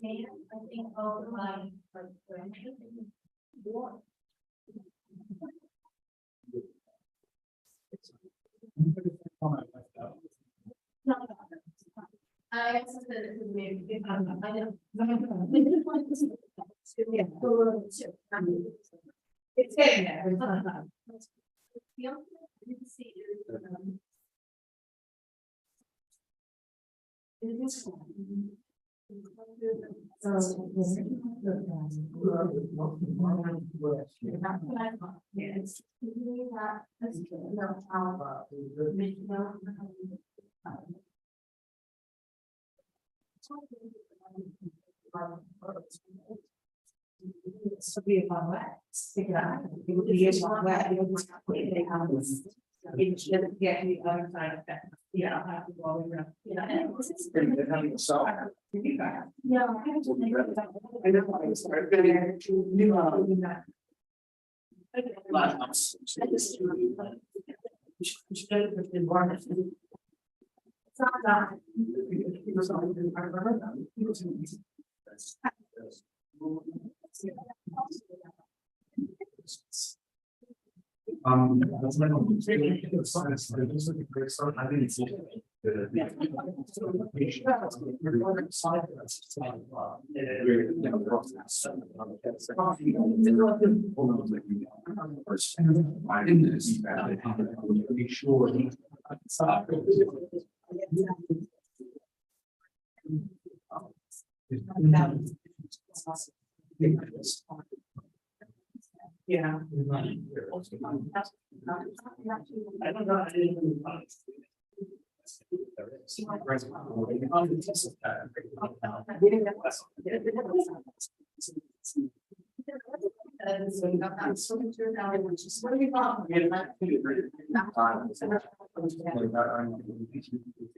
I think all my friends. I also said it would be I know. It's getting there. You can see So be a long way. Stick it out. It would be a long way. It would completely it shouldn't get the other side of that. Yeah, I'll have to go over. Yeah. Yeah, That's my own. This is a great start. I think it's. I didn't see that. I be sure. Yeah. I don't know.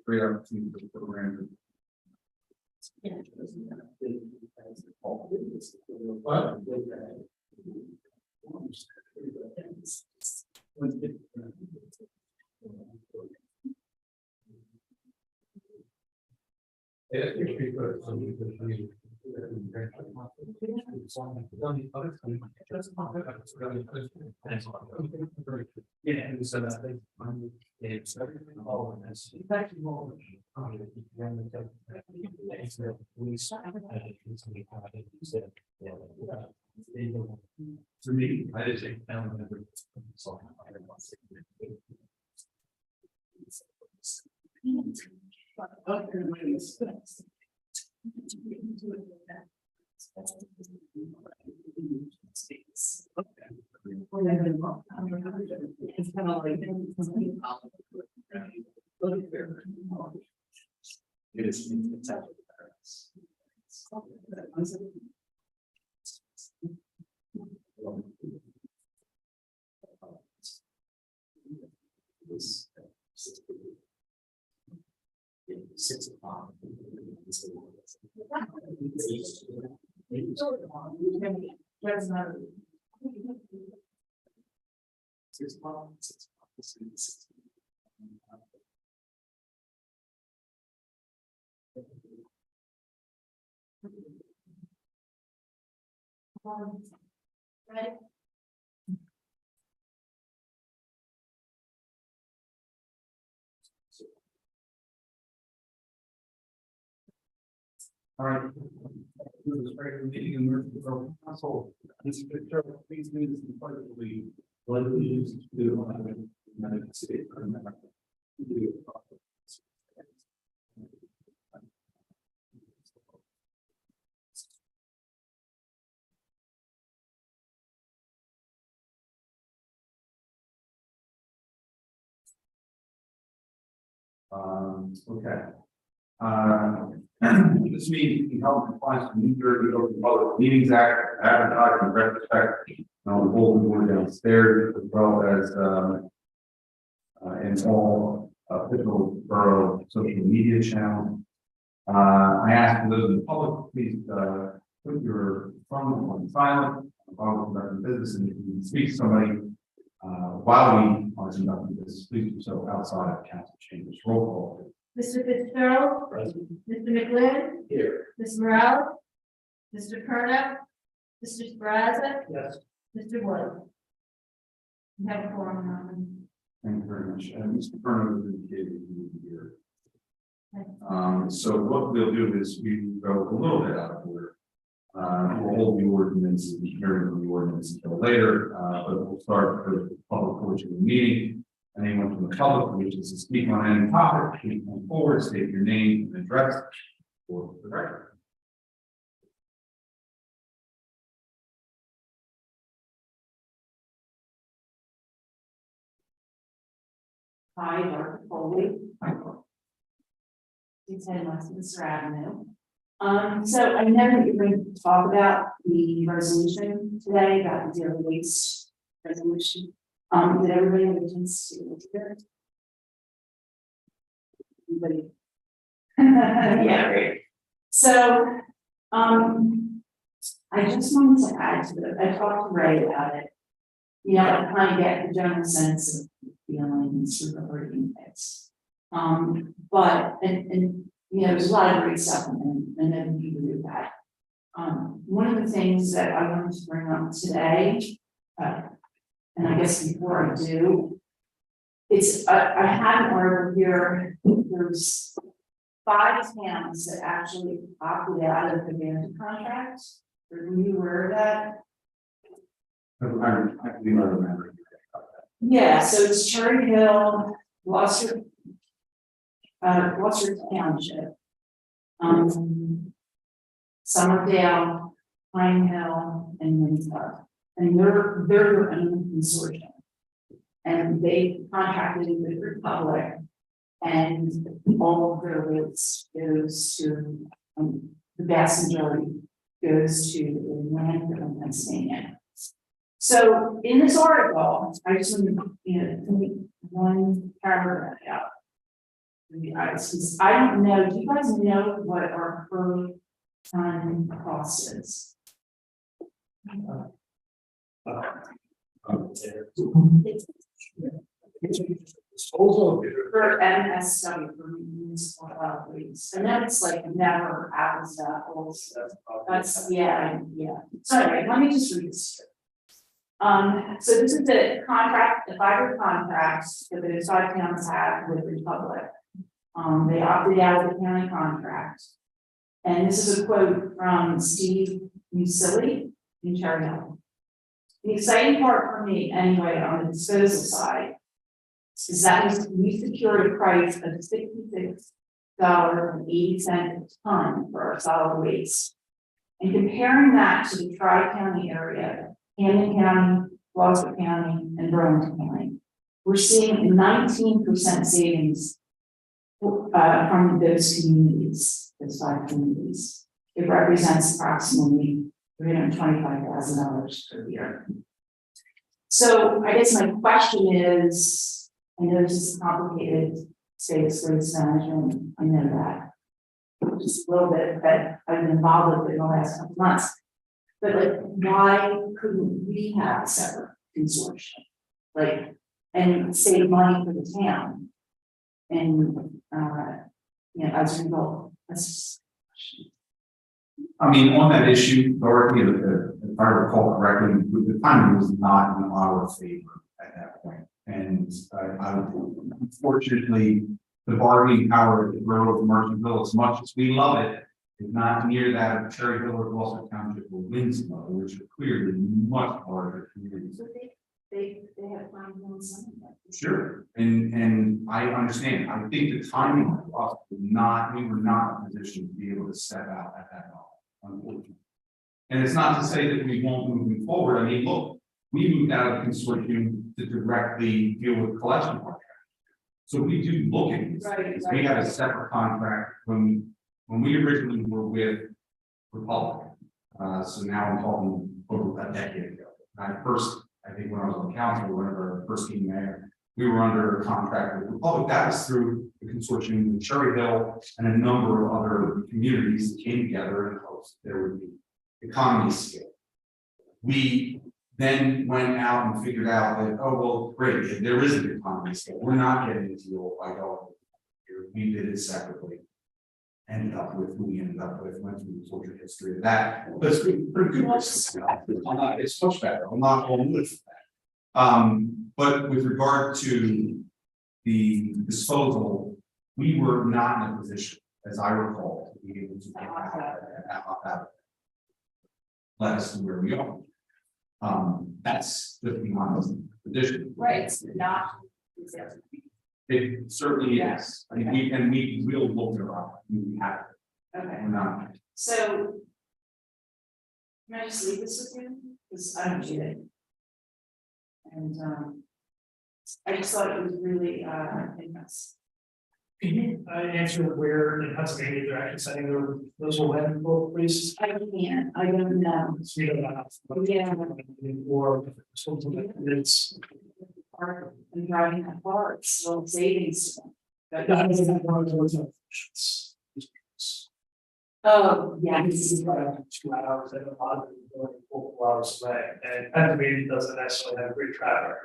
Great opportunity for the program. To me, I just think It's kind of like. it is. Six o'clock. right. All right. This is regular meeting and we're for council. Mr. Victor, please do this in part of the lead. What do we use to do? United States of America. Okay. This meeting is held in compliance with New Jersey Open Public Meetings Act, advertised in retrospect on the bulletin board downstairs, as well as in all official borough social media channels. I ask for those in the public, please put your phone on silent while we're conducting business, and if you speak to somebody while we are conducting business, please do so outside of council chambers. Roll call. Mr. Fitzgerald. Present. Mr. McGlynn. Here. Ms. Morale. Mr. Perno, Mr. Brouse, Yes. Mr. Wood. You have a forum on. Thank you very much. Mr. Burnham has indicated he will be here. So what we'll do is we go a little bit out of order. We'll hold the ordinance and the hearing of the ordinance until later, but we'll start with the public portion of the meeting. Anyone from the public who wishes to speak on any topic, please come forward, state your name and address for the record. Hi, Dr. Foley. 610 Westminster Avenue. So I know that you're going to talk about the resolution today about the zero waste resolution. Did everybody have a chance to look at it? Anybody? Yeah, right. So, I just wanted to add to it. I talked to Ray about it. You know, I kind of get the general sense of feelings regarding it. But, and, you know, there's a lot of great stuff in and then you do that. One of the things that I wanted to bring up today, and I guess before I do, it's, I had an article here, there's 5 towns that actually opted out of the abandoned contract. Are you aware of that? I believe I remember. Yeah, so it's Cherry Hill, Gloucester Township. Somerdale, Pine Hill, and Winthrop. And they're their own consortium. And they contracted with the Republic, and all of their routes goes to, the vast majority goes to the landfill in Pennsylvania. So in this article, I just want to, you know, take one paragraph out. I don't know, do you guys know what our per ton cost is? For MSW, for municipal waste, and then it's like never apples to apples. That's, yeah. So anyway, let me just read this here. So this is the contract, the 5-year contract that the 5 towns have with the Republic. They opted out of the county contract. And this is a quote from Steve Musili in Cherry Hill. The exciting part for me, anyway, on the disposal side, is that we secured a price of $66.80 a ton for our solid waste. And comparing that to the Tri-County area, Camden County, Gloucester County, and Burlington County, we're seeing a 19% savings from those communities, those 5 communities. It represents approximately $325,000 per year. So I guess my question is, I know this is complicated, space waste management, I know that. Just a little bit, but I've been involved with it in the last couple months. But like, why couldn't we have a separate consortium? Like, and save money for the town? And, you know, as a result, that's just. I mean, on that issue, Dorothy, if I recall correctly, the timing was not in our favor at that point. And unfortunately, the bargaining power of the borough of Merchantville, as much as we love it, is not near that of Cherry Hill or Gloucester Township or Winslow, which are clearly much larger communities. But they have fine doing something. Sure, and I understand. I think the timing of us was not, we were not in a position to be able to step out at that moment, unfortunately. And it's not to say that we won't moving forward. I mean, look, we moved out of the consortium to directly deal with collection contracts. So we do look at these things. We had a separate contract when we originally were with Republic. So now I'm talking over a decade ago. I think when I was on council, whenever I first came there, we were under a contract with Republic. That was through the consortium with Cherry Hill and a number of other communities that came together in hopes there would be economy scale. We then went out and figured out that, oh, well, great, there is an economy scale. We're not getting a deal by going here. We did it separately. ended up with, who we ended up with, went through the social history of that. But it's pretty good. It's much better. I'm not all with that. But with regard to the disposal, we were not in a position, as I recall, to be able to get out led us to where we are. That's just beyond the position. Right, it's not. It certainly is. I mean, we will look it up. We have it. Okay, We're not. so. Can I just leave this with you? Because I don't do it. And I just thought it was really interesting. Can you answer where in Pennsylvania they're actually sending those landfill places? I can't, I don't know. We don't know. Yeah. Or it's. And driving that far, it's still savings. But oh, yeah, this is right. 2 hours and a lot of them going 4 hours away, and Pennsylvania doesn't necessarily have great traffic.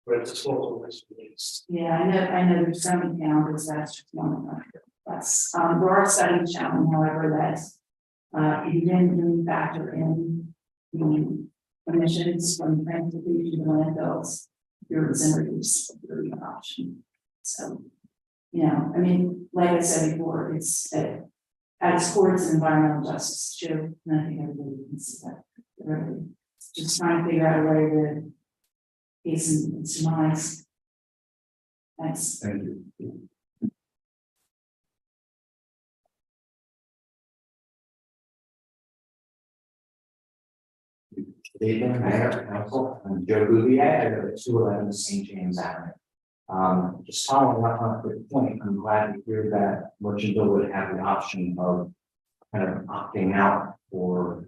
Where it's disposal is released. Yeah, I know there's so many counties, that's just one of them. That's, there are studies showing, however, that if you didn't really factor in the emissions from transportation to landfills, your incentives are an option. So, you know, I mean, like I said before, it's at its core, it's an environmental justice issue, and I think everybody can see that. Really, just trying to figure out a way to hasten its demise. Thanks. Thank you. Good evening, Mayor, Council. I'm Joe Bouvier. I live at 211 St. James Avenue. Just following up on a quick point, I'm glad to hear that Merchantville would have the option of kind of opting out for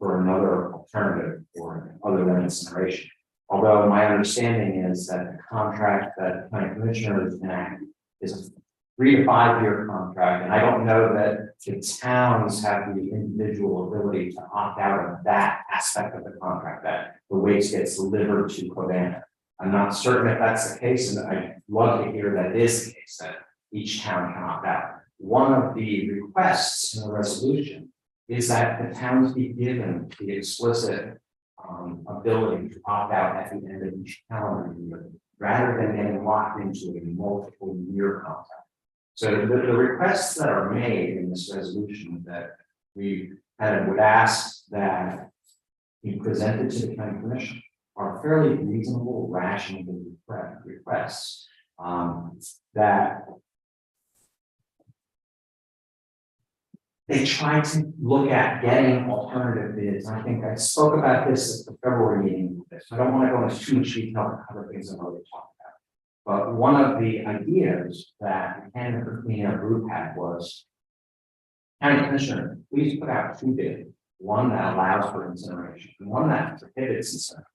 another alternative or other than incineration. Although my understanding is that the contract that the county commissioners enact is a 3 to 5 year contract, and I don't know that the towns have the individual ability to opt out of that aspect of the contract, that the waste gets delivered to Covanta. I'm not certain if that's the case, and I'd love to hear that it is the case, that each town can opt out. One of the requests in the resolution is that the towns be given the explicit ability to opt out at the end of each calendar year, rather than getting locked into a multiple year contract. So the requests that are made in this resolution that we kind of would ask that be presented to the county commission are fairly reasonable, rational requests that they try to look at getting alternative bids. I think I spoke about this at the February meeting. So I don't want to go into too much detail on other things I've already talked about. But one of the ideas that the candidate for Clean Air group had was, county commissioner, please put out 2 bids, one that allows for incineration and one that prohibits incineration.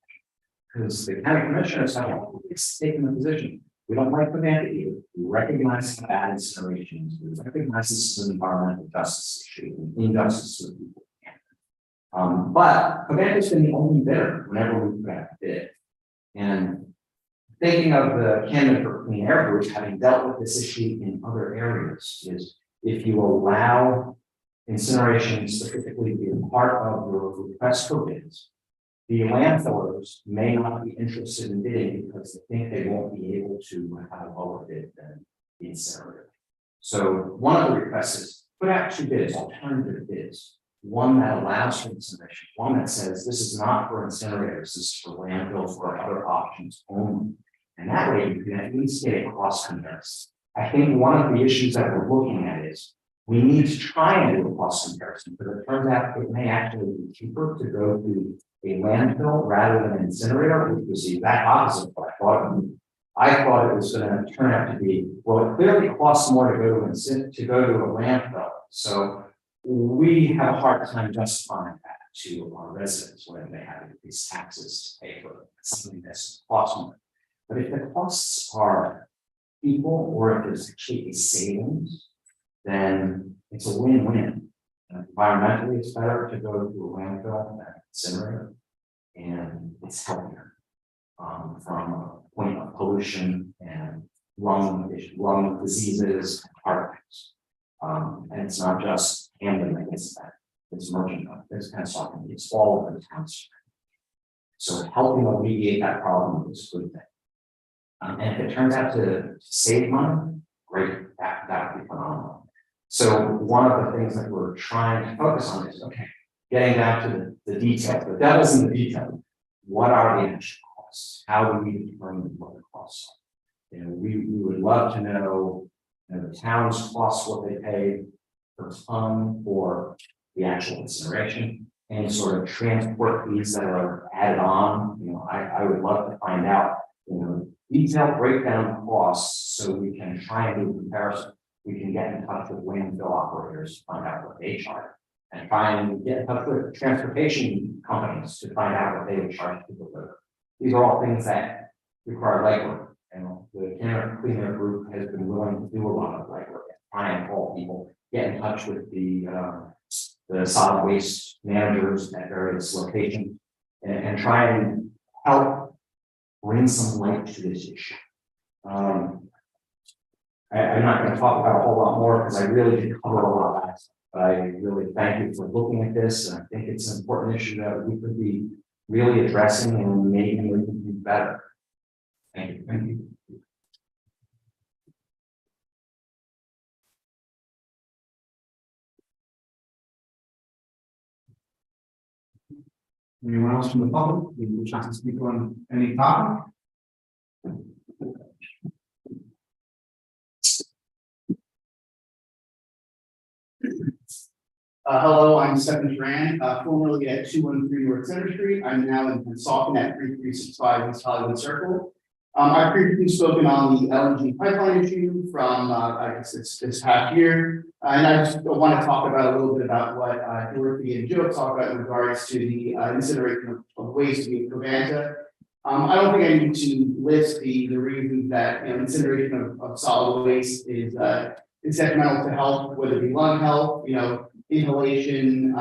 Because the county commissioners have always taken the position, we don't like Covanta either. We recognize how bad incineration is. We recognize this is an environmental justice issue, and injustice to the people. But Covanta's been the only bidder whenever we put out a bid. And thinking of the candidate for Clean Air group having dealt with this issue in other areas is if you allow incineration specifically to be a part of your request for bids, the landfillers may not be interested in bidding because they think they won't be able to have a lower bid than the incinerator. So one of the requests is put out 2 bids, alternative bids. One that allows for incineration, one that says this is not for incinerators, this is for landfills or other options only. And that way you can at least get a cost comparison. I think one of the issues that we're looking at is we need to try and do a cost comparison, but it turns out it may actually be cheaper to go to a landfill rather than an incinerator, which was the exact opposite of what I thought. I thought it was going to turn out to be, well, it clearly costs more to go to a landfill. So we have a hard time justifying that to our residents when they have these taxes to pay for something that's cost more. But if the costs are equal, or if there's actually a savings, then it's a win-win. Environmentally, it's better to go to a landfill than incinerator, and it's healthier from a point of pollution and lung diseases and heart attacks. And it's not just Camden that gets that, it's merchant, it's kind of something, it's all over the towns. So helping alleviate that problem is a good thing. And if it turns out to save money, great, that would be phenomenal. So one of the things that we're trying to focus on is, okay, getting down to the details, the devil's in the detail. What are the actual costs? How do we determine what the costs are? You know, we would love to know, the town's costs, what they pay per ton for the actual incineration, any sort of transport fees that are added on. I would love to find out, detailed breakdown of costs so we can try and do a comparison. We can get in touch with landfill operators to find out what they charge, and try and get in touch with transportation companies to find out what they would charge people to deliver. These are all things that require legwork. The Canada Clean Air Group has been willing to do a lot of legwork, try and call people, get in touch with the solid waste managers at various locations, and try and help bring some light to this issue. I'm not going to talk about a whole lot more because I really did cover a lot of that. But I really thank you for looking at this. And I think it's an important issue that we could be really addressing and making it better. Thank you. Thank you. Anyone else from the public who wishes to speak on any topic? Hello, I'm Stephen Duran, formerly at 213 North Center Street. I'm now in consultant at 3365 East Hollywood Circle. I've previously spoken on the LNG pipeline issue from, I guess this past year. And I just want to talk about a little bit about what Dorothy and Joe talked about in regards to the incineration of waste via Covanta. I don't think I need to list the reasons that incineration of solid waste is detrimental to health, whether it be lung health, inhalation,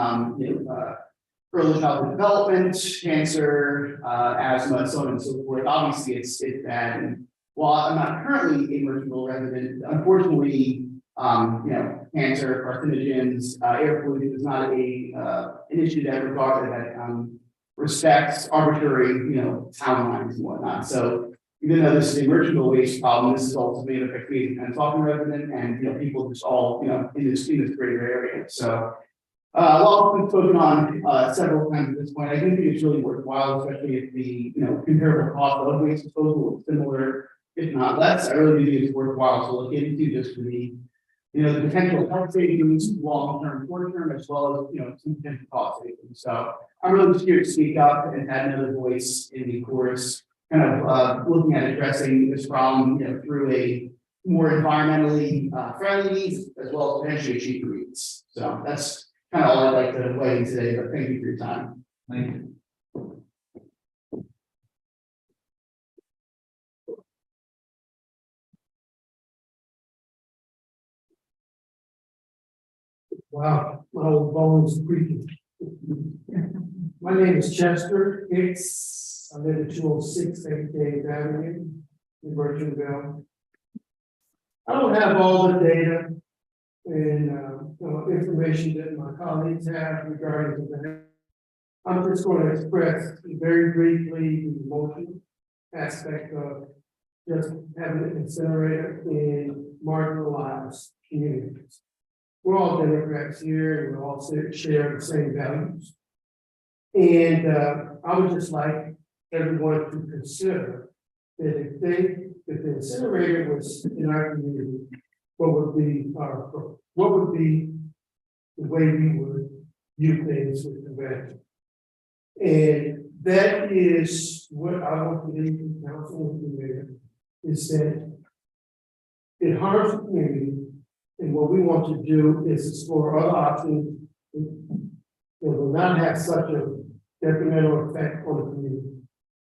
early childhood development, cancer, asthma, so on and so forth. Obviously, it's bad. And while I'm not currently a Merchantville resident, unfortunately, cancer, carcinogens, air pollution is not an issue that respects arbitrary, town lines and whatnot. So even though this is a Merchantville waste problem, this is also made affect me as a Pennsauken resident and people just all in this greater area. So well, it's been spoken on several times at this point. I do think it's really worthwhile, especially if the comparable cost of waste disposal is similar, if not less. I really think it's worthwhile to look into just for the the potential health savings, long-term, short-term, as well as some potential cost savings. So I'm really just here to speak up and add another voice in the course, kind of looking at addressing this problem through a more environmentally friendly means as well as potentially cheaper means. So that's kind of all I'd like to weigh in today, but thank you for your time. Thank you. Wow, my old bones creaking. My name is Chester Hicks. I live at 206 8th Avenue in Merchantville. I don't have all the data and information that my colleagues have regarding the. I'm just going to express very briefly the emotional aspect of just having an incinerator in marginalized communities. We're all Democrats here, and we all share the same values. And I would just like everyone to consider that if the incinerator was in our community, what would be the way we would view things with convention. And that is what I want to leave the council with there, is that it harms the community. And what we want to do is explore other options that will not have such a detrimental effect on the community.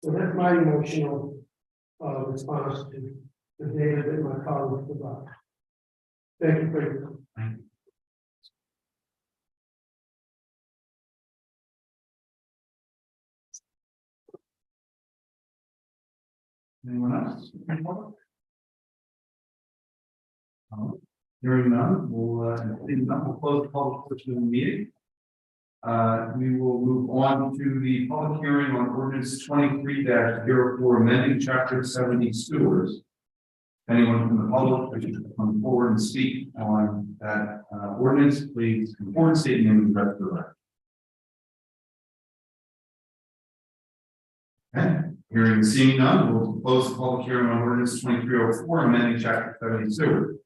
So that's my emotional response to the data that my colleagues provide. Thank you for your time. Anyone else? Hearing none, we'll close the public portion of the meeting. We will move on to the public hearing on ordinance 23-04, amending chapter 70 sewers. Anyone from the public wishing to come forward and speak on that ordinance, please come forward, state your name and address for the record. Okay, hearing and seeing none, we'll close the public hearing on ordinance 23-04, amending chapter 70 sewers.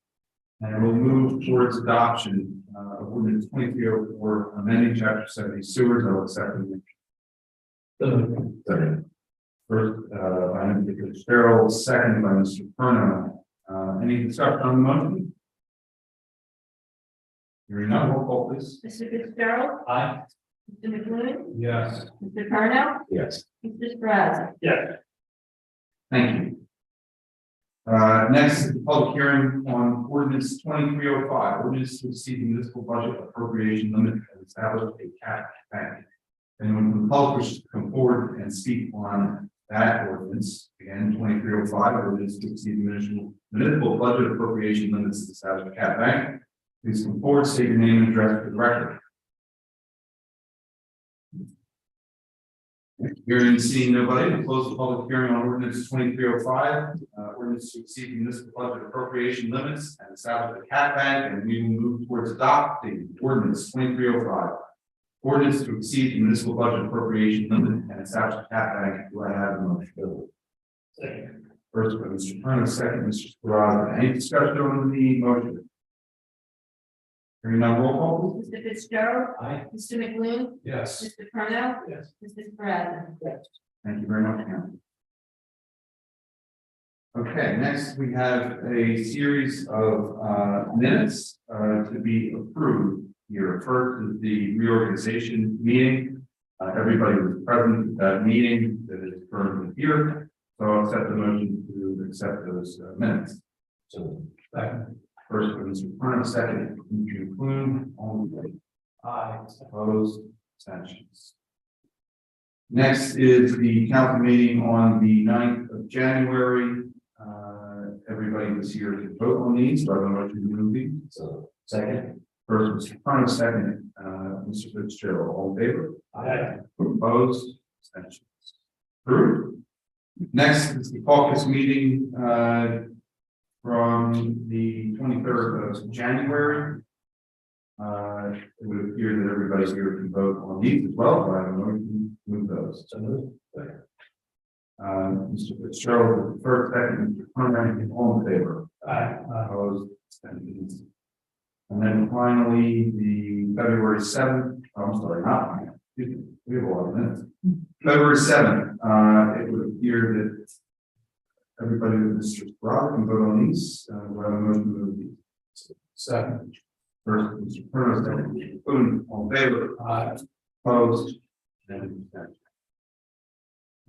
And we'll move towards adoption of ordinance 23-04, amending chapter 70 sewers. I will accept the motion. First, by Mr. Fitzgerald, second by Mr. Perno. Any discussion on the motion? Hearing none, roll call please. Mr. Fitzgerald. Aye. Mr. McLuhan. Yes. Mr. Carno. Yes. Mr. Brouse. Yeah, Thank you. Next is the public hearing on ordinance 23-05, ordinance to exceed the municipal budget appropriation limit and establish a cap bank. Anyone from the public wishes to come forward and speak on that ordinance, again, 23-05, ordinance to exceed the municipal budget appropriation limits and establish a cap bank. Please come forward, state your name and address for the record. Hearing and seeing nobody, we'll close the public hearing on ordinance 23-05, ordinance to exceed the municipal budget appropriation limits and establish a cap bank, and we will move towards adopting ordinance 23-05. Ordinance to exceed the municipal budget appropriation limit and establish a cap bank. Do I have a motion? second. First by Mr. Perno, second Mr. Brouse. Any discussion on the motion? Hearing none, roll call. Mr. Fitzgerald. Aye. Mr. McLuhan. Yes. Mr. Carno. Yes. Mr. Brouse. Thank you very much, Karen. Okay, next we have a series of minutes to be approved here. First is the reorganization meeting. Everybody was present at that meeting that is currently here. So I'll accept the motion to accept those minutes. So, second. First, by Mr. Perno, second, Mr. McLuhan, all in favor? Aye. Opposed, abstentions. Next is the council meeting on the 9th of January. Everybody was here to vote on these, so I have a motion to move these. So, second. First, Mr. Perno, second, Mr. Fitzgerald, all in favor? Aye. Opposed, abstentions. Approved. Next is the caucus meeting, from the 23rd of January. It would appear that everybody's here to vote on these as well, so I have a motion to move those. So moved. Mr. Fitzgerald, first, second, Mr. Perno, all in favor? Aye. Opposed, abstentions. And then finally, the February 7th, I'm sorry, not mine. Excuse me, we have a lot of minutes. February 7th, it would appear that everybody with Mr. Brown can vote on these. We have a motion to move these. Second. First, Mr. Perno, second, Mr. Boone, all in favor? Opposed?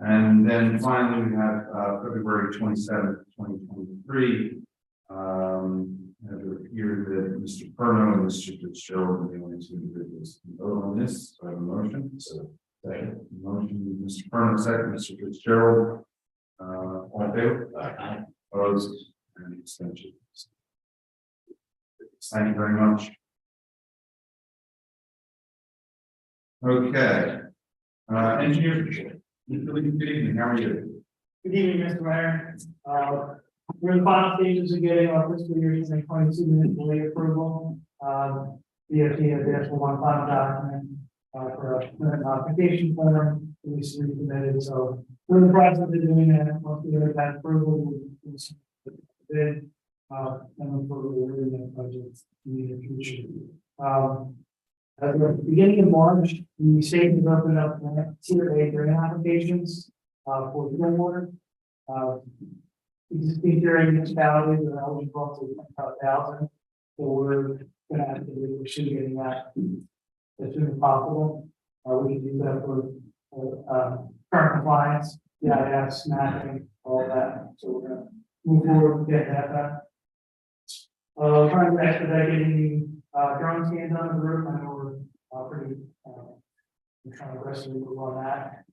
And then finally, we have February 27th, 2023. It would appear that Mr. Perno and Mr. Fitzgerald are the only two individuals who vote on this. So I have a motion. So, second. Motion, Mr. Perno, second, Mr. Fitzgerald. All in favor? Aye. Opposed? And abstentions. Thank you very much. Okay. Engineers report. Mr. Lee, good evening. How are you? Good evening, Mr. Mayor. We're in the final stages of getting our fiscal year 2022 municipal aid approval. DOT has asked for one final document for a permit modification form to be resubmitted. So we're in the process of doing that. Once we get that approval, we'll bid and we'll read that budget in the future. At the beginning of March, the state has opened up tier A grant applications for stormwater. Existing tier A municipalities are eligible to 25,000. So we're gonna have to pursue getting that as soon as possible. We can do that for current compliance, EIS, mapping, all that. So we're gonna move forward and get that done. Trying to expedite getting the drone scans on the roof. I know we're trying to aggressively move on that.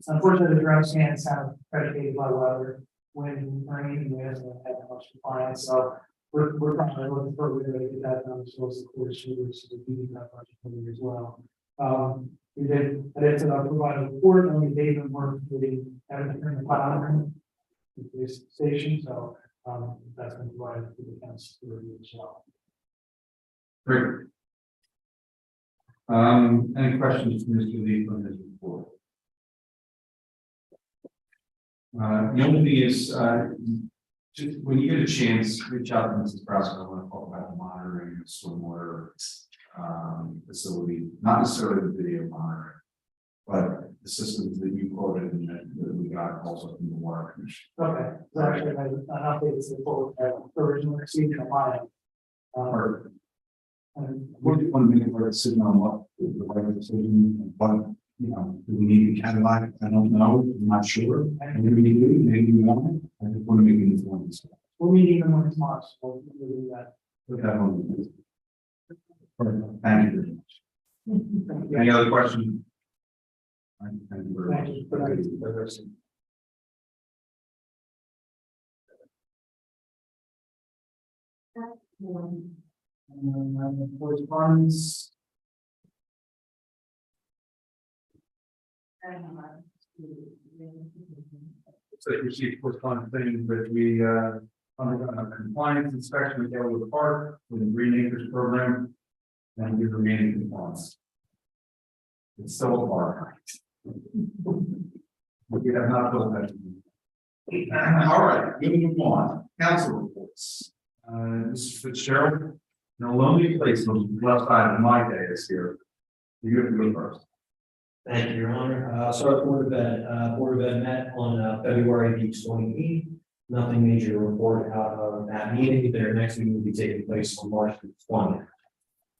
Unfortunately, the drone scans sound predicated by weather, wind, rain, and we haven't had much compliance. So we're probably looking for a way to get that done as well as the course, so we need that budget coming as well. I did provide a report on the data work for the file the police station, so, that's been provided to the council to review as well. Great. Any questions from Mr. Lee on this report? The only thing is, just when you get a chance, reach out to Mrs. Brouse. I want to talk about the monitoring of stormwater facility, not necessarily the video monitoring, but the systems that you quoted and that we got also from the water commission. Okay, so actually, I an update to the full, original procedure line. Or And we just want to make a decision on what is the right decision and what, do we need to catalog? I don't know, I'm not sure. Maybe we do, maybe we want it. I just want to make an informed decision. we're meeting them when tomorrow, so we'll do that. Put that on the list. Perfect. Thank you very much. Any other questions? All right, thank you very much. Thank you. Correspondence. So you received correspondence saying that we, under compliance inspection with Elwood Park with the Green Acres program. And we remain in compliance. It's still a park. We have not built that. All right, moving on, council reports. Mr. Fitzgerald, in a lonely place on the left side of my day is here. You have to go first. Thank you, Your Honor. So Board of Ed met on February the 28th. Nothing major to report out of that meeting. Their next meeting will be taking place on March the 20th.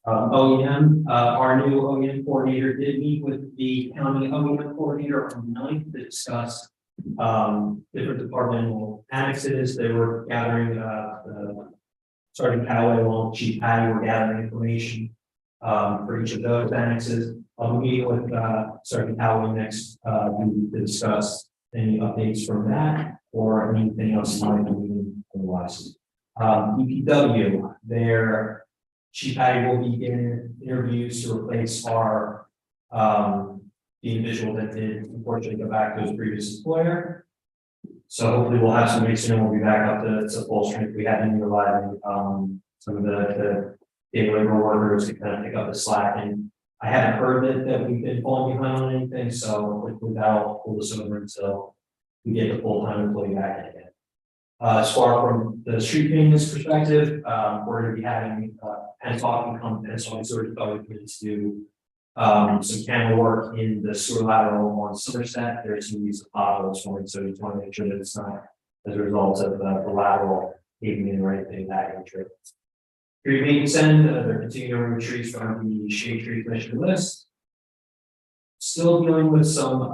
OEM, our new OEM coordinator did meet with the county OEM coordinator on the 9th to discuss different departmental annexes. They were gathering, Sergeant Calloway along with Chief Patty were gathering information for each of those annexes. I'll be meeting with Sergeant Calloway next to discuss any updates from that or anything else might be moving otherwise. DPW, their Chief Patty will begin interviews to replace our the individual that did unfortunately go back to his previous employer. So hopefully we'll have some weeks soon. We'll be back up to full strength. We have been utilizing some of the day labor workers to kind of pick up the slack. And I haven't heard that we've been falling behind on anything. So hopefully that'll pull us over until we get the full-time employee back in again. As far from the street payments perspective, we're going to be having Pennsauken come Pennsauken Sewer Department to do some camera work in the sewer lateral on Somerset. There's some use of potholes for it, so you want to make sure that it's not as a result of the lateral caving in or anything that nature. Tree maintenance end, they're continuing to remove trees from the shade tree commission list. Still dealing with some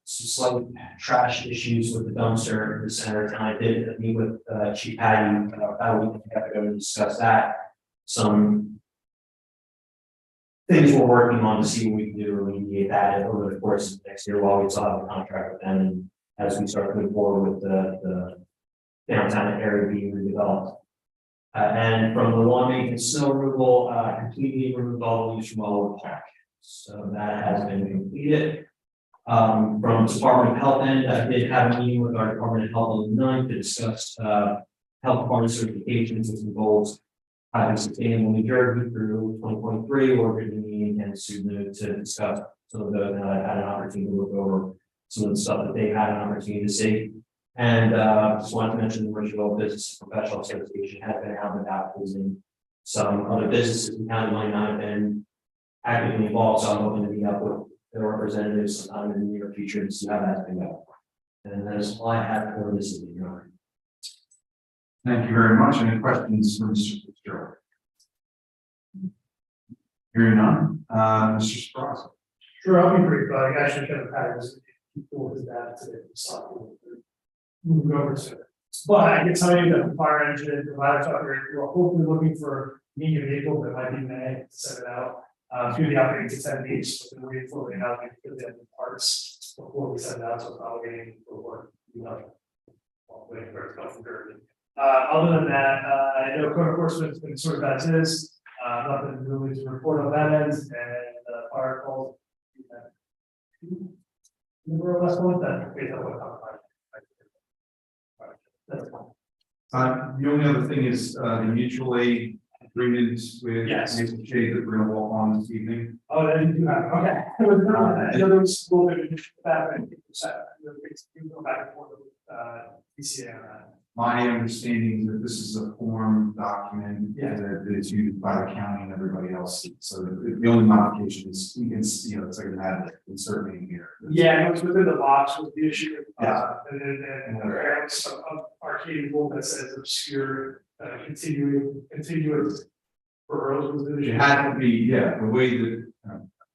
slight trash issues with the dumpster in the center of town. I did meet with Chief Patty about a week ago to discuss that. Some things we're working on to see what we can do to remediate that over the course of next year while we still have a contract with them and as we start moving forward with the downtown area being redeveloped. And from the lawn maintenance snow removal, completely removed all the leaves from all over the park. So that has been completed. From the Department of Health end, I did have a meeting with our Department of Health on the 9th to discuss health department certifications and some goals. Having sustainable New Jersey through 2023, or going to meeting again soon to discuss some of those. And I've had an opportunity to look over some of the stuff that they've had an opportunity to see. And just wanted to mention the Richardville Business Professional Association has been out and about visiting some other businesses in town that might not have been actively involved. So I'm hoping to meet up with their representatives sometime in the near future to see how that's been going. And that's all I have for this evening, Your Honor. Thank you very much. Any questions for Mr. Fitzgerald? Hearing none, Mr. Brouse. Sure, I'll be brief. Actually, Kevin Patty was before his dad today, so moving over to it. But I can tell you that the fire engine and the ladder truck are hopefully looking for medium vehicle that might be May to send it out through the operating to 10 weeks, but then we're waiting out because they have the parts before we send it out, so it's not waiting for work. Waiting for it to come from Jersey. Other than that, I know code enforcement's been sort of as is, nothing really to report on that end, and fire calls. More or less one that, based on what I'm. That's fine. The only other thing is, the mutual aid agreement with Yes. Maple Shade that we're gonna walk on this evening. Oh, that you do have, okay. I know there was a little bit of back, I think, you go back and forth with, DCA on that. My understanding is that this is a form document Yeah. that is used by the county and everybody else. So the only modification is, you can see, it's like an ad insert in here. Yeah, it was within the box was the issue, Yeah. and there was some arcade rule that says obscure, continuous. Boroughs was the It issue. had to be, yeah, the way that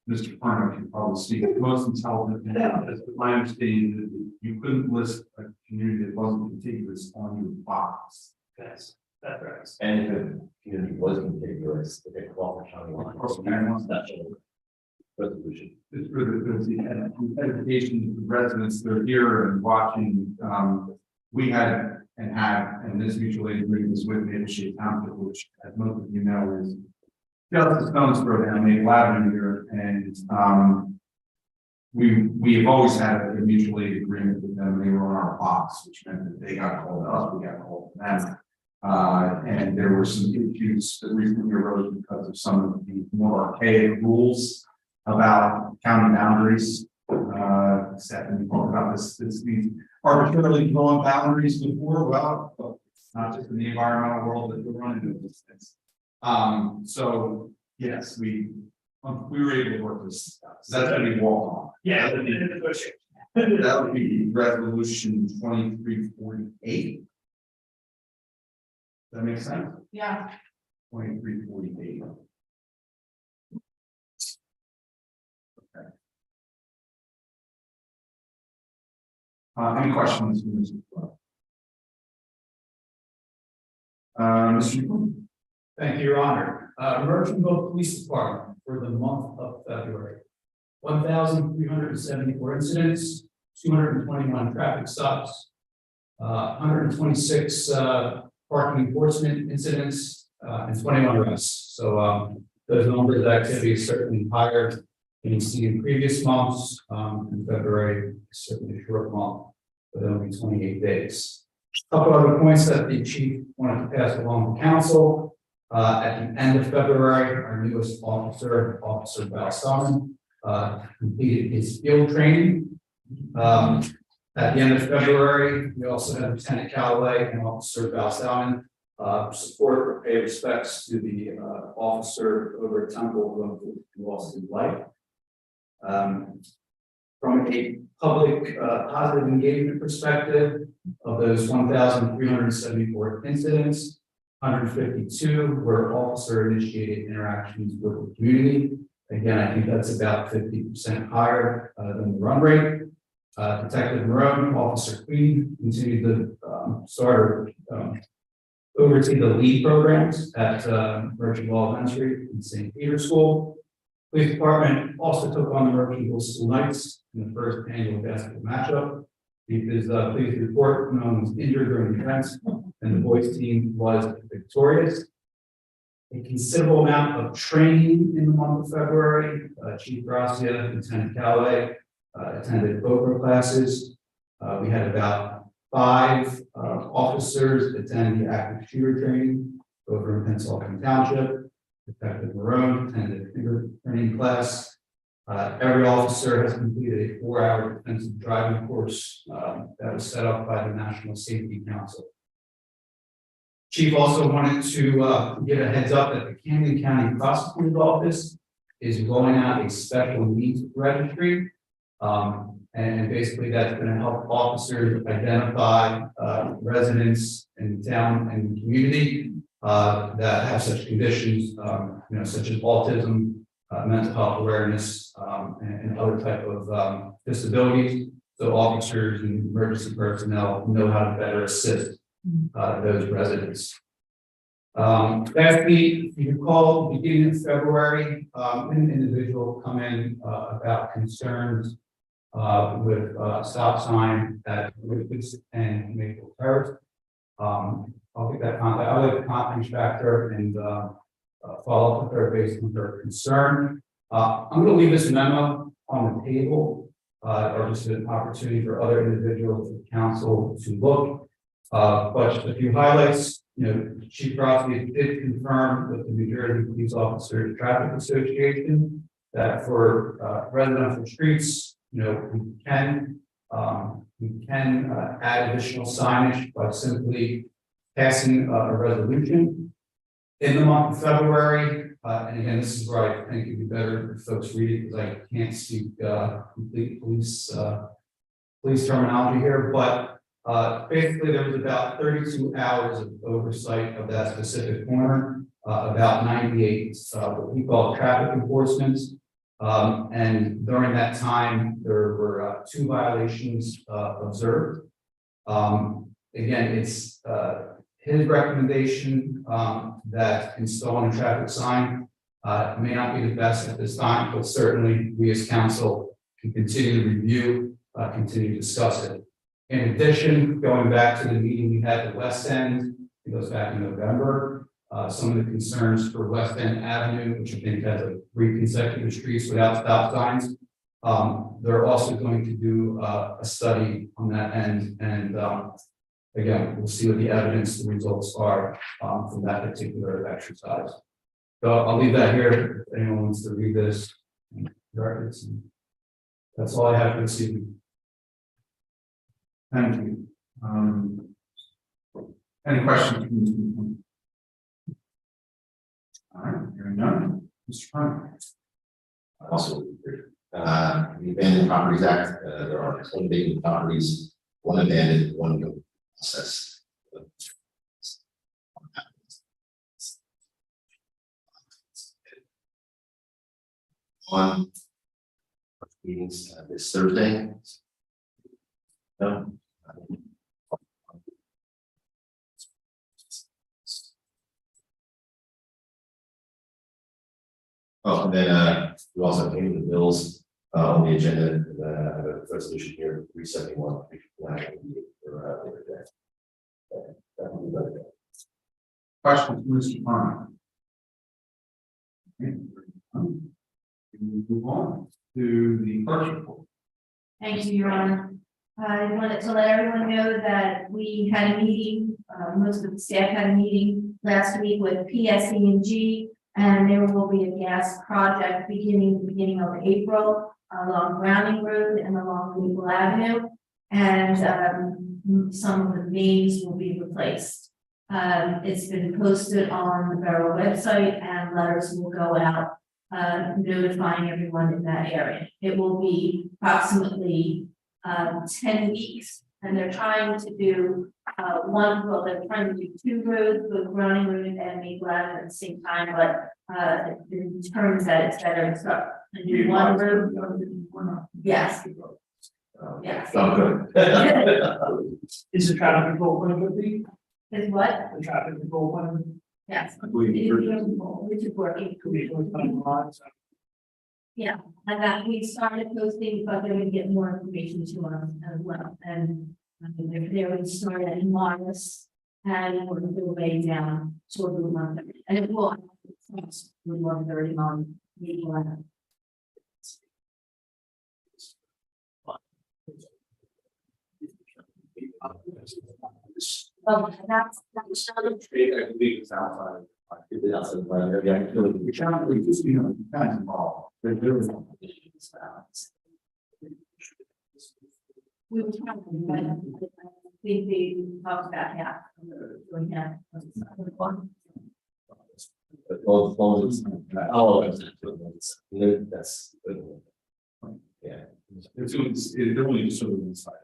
Mr. Farmer can probably speak, most intelligent, as my understanding, that you couldn't list a community that wasn't contiguous on your box. That's right. And if the community was contiguous, if it crossed the county line. Across the county line. Special resolution. It's for the education of the residents that are here and watching, we had and have, and this mutual aid agreement is with Maple Shade Township, which, as most of you know, is just a stone's throw down Maple Avenue here, and we have always had a mutual aid agreement with them. They were on our box, which meant that they got called to us, we got called to them. And there were some issues that recently arose because of some of the more archaic rules about county boundaries. Stephanie talked about these arbitrarily drawn boundaries before. Well, it's not just in the environmental world that we're running into these things. So yes, we were able to work this out. So that's gonna be walk on. Yeah. That would be resolution 2348. Does that make sense? Yeah. 2348. Okay. Any questions? Mr. McCool? Thank you, Your Honor. Merchantville Police Department for the month of February. 1,374 incidents, 221 traffic stops, 126 parking enforcement incidents, and 21 arrests. So those numbers of activity is certainly higher than you see in previous months. In February, certainly a short month, but only 28 days. A couple other points that the chief wanted to pass along to council. At the end of February, our newest officer, Officer Brouse, completed his field training. At the end of February, we also had Lieutenant Callaway and Officer Brouse support or pay respects to the officer over at Temple who lost his life. From a public positive engagement perspective, of those 1,374 incidents, 152 were officer-initiated interactions with the community. Again, I think that's about 50% higher than the run rate. Detective Marone, Officer Queen continued to oversee the lead programs at Merchantville Elementary and St. Peter's School. Police Department also took on the Merchantville School Knights in the first annual basketball matchup. Because police report, no one was injured during the events, and the boys team was victorious. A considerable amount of training in the month of February. Chief Brouse, Lieutenant Callaway attended poker classes. We had about 5 officers attend the active shooter training over in Pennsauken Township. Detective Marone attended finger training class. Every officer has completed a 4-hour defensive driving course that was set up by the National Safety Council. Chief also wanted to give a heads up that the Camden County Prosecutor's Office is rolling out a special needs registry. And basically that's going to help officers identify residents in town and the community that have such conditions, such as autism, mental health awareness, and other type of disabilities. So officers and emergency personnel know how to better assist those residents. Lastly, if you recall, beginning of February, an individual come in about concerns with stop sign at Lucas and Maple Terrace. I'll get that contact, I'll let the contact back to her and, follow up with her based on her concern. I'm gonna leave this memo on the table, or just an opportunity for other individuals of the council to look. But just a few highlights, Chief Brouse did confirm with the New Jersey Police Officers Traffic Association that for residential streets, we can add additional signage by simply passing a resolution in the month of February. And again, this is where I think it'd be better if folks read it, because I can't speak complete police terminology here, but basically there was about 32 hours of oversight of that specific corner, about 98 what we call traffic enforcement. And during that time, there were 2 violations observed. Again, it's his recommendation that installing a traffic sign may not be the best at this time, but certainly we as council can continue to review, continue to discuss it. In addition, going back to the meeting we had at West End, it goes back in November, some of the concerns for West End Avenue, which I think has 3 consecutive streets without stop signs. They're also going to do a study on that end, and again, we'll see what the evidence, the results are from that particular exercise. So I'll leave that here if anyone wants to read this. That's all I have for this evening. Thank you. Any questions from this group? All right, hearing none. Mr. Prime. Also, the Abandoned Properties Act, there are 10 vacant properties, 1 abandoned, 1 no process. On meetings this Thursday. No. Oh, and then we also have payment of the bills on the agenda. And I have a resolution here, 371. For later day. That will be better. Questions, Mr. Prime? Okay. We move on to the clerk's report. Thank you, Your Honor. I wanted to let everyone know that we had a meeting, most of the staff had a meeting last week with PSE&G, and there will be a gas project beginning of April along Browning Road and along Maple Avenue, and some of the mains will be replaced. It's been posted on the borough website, and letters will go out notifying everyone in that area. It will be approximately 10 weeks, and they're trying to do they're trying to do 2 roads, both Browning Road and Maple Avenue at the same time, but it determines that it's better to start and do 1 road. Yes. Yes. Oh, good. Is the traffic control plan would be, Is what? the traffic control plan? Yes. I believe It is Richard- beautiful, which is working. Yeah. And that we started posting, but they're gonna get more information to us as well, and they're going to start at Morris, and we're going to go way down toward the 130, and it will. With 130 on Maple Avenue. Oh, that's I believe it's outside. It's outside, right? Yeah, I feel like Which I believe is, kind of involved. There's we were trying to, but I think they talked about half. Doing half. But all it's, that's. Yeah. They're only just sort of inside.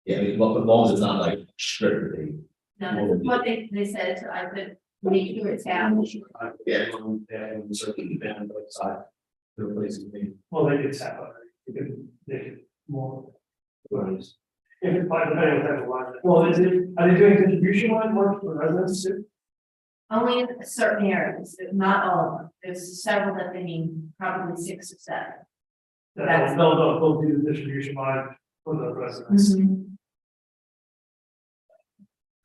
Yeah, I mean, but long as it's not like strictly. No, that's what they said, so I could make sure it's down. Yeah. Certainly banned outside. Their places being. Well, they did tap on it, they could more. If it's by the way, well, are they doing distribution line work for residents too? Only in certain areas, not all of them. There's several that they mean, probably 6 or 7. That's- They'll do the distribution line for the residents.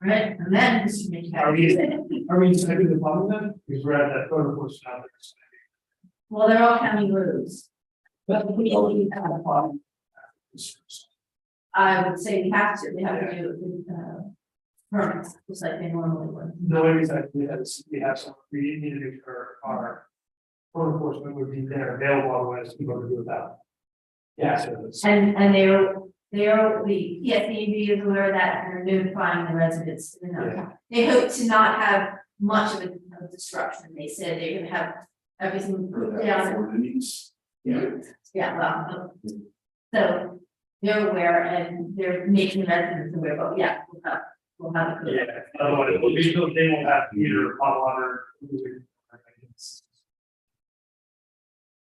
Right, and then Mr. McCarthy. Are we expecting the public then? Because we're at that photo enforcement out there. Well, they're all county roads. But we only have a problem. I would say we have to do it with, permits, just like they normally would. The only reason we have some, we need to make sure our code enforcement would be there available, otherwise people would do without. Yeah, service. And the PSEB is aware of that, and they're notifying the residents, you know. Yeah. They hope to not have much of a disruption, they said they're gonna have everything put down. Yeah, well, so they're aware and they're making the residents aware, but yeah, we'll have a. Yeah, otherwise, they won't have either hot water.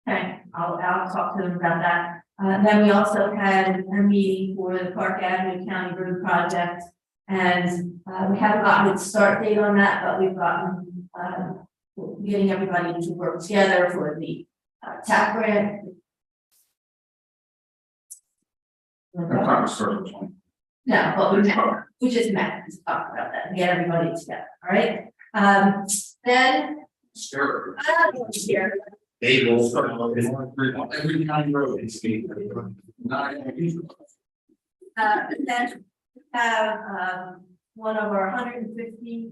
Okay, I'll talk to them about that. Then we also had a meeting for the Park Avenue County Road project. And we haven't gotten a start date on that, but we've gotten, getting everybody to work together for the TAP grant. No, but we just met to talk about that and get everybody together, all right? Then. Here. They will start on every county road, it's not. Then we have one of our 150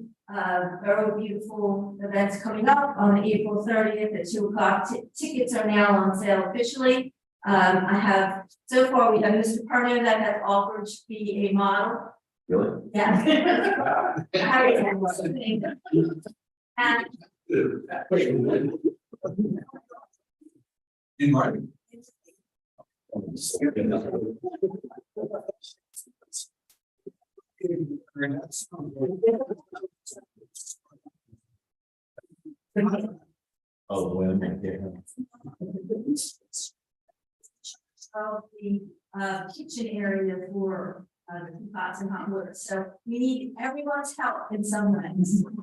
very beautiful events coming up on April 30th at 2 o'clock. Tickets are now on sale officially. I have, so far we have Mr. Perno that has offered to be a model. Really? Yeah. And In writing. Oh, boy, I'm not there. of the kitchen area for the pots and hot water. So we need everyone's help in some ways. Would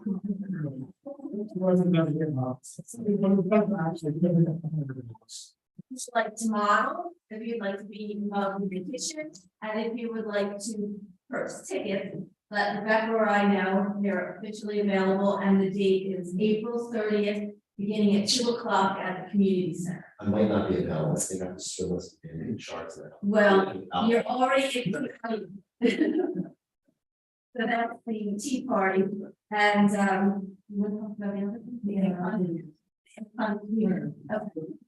you like to model, if you'd like to be involved in the kitchen, and if you would like to purchase tickets, let Rebecca or I know they're officially available, and the date is April 30th, beginning at 2 o'clock at the community center. I might not be available, I think I'm just sure that's in charts there. Well, you're already in. So that's the tea party, and you want to talk about the other thing?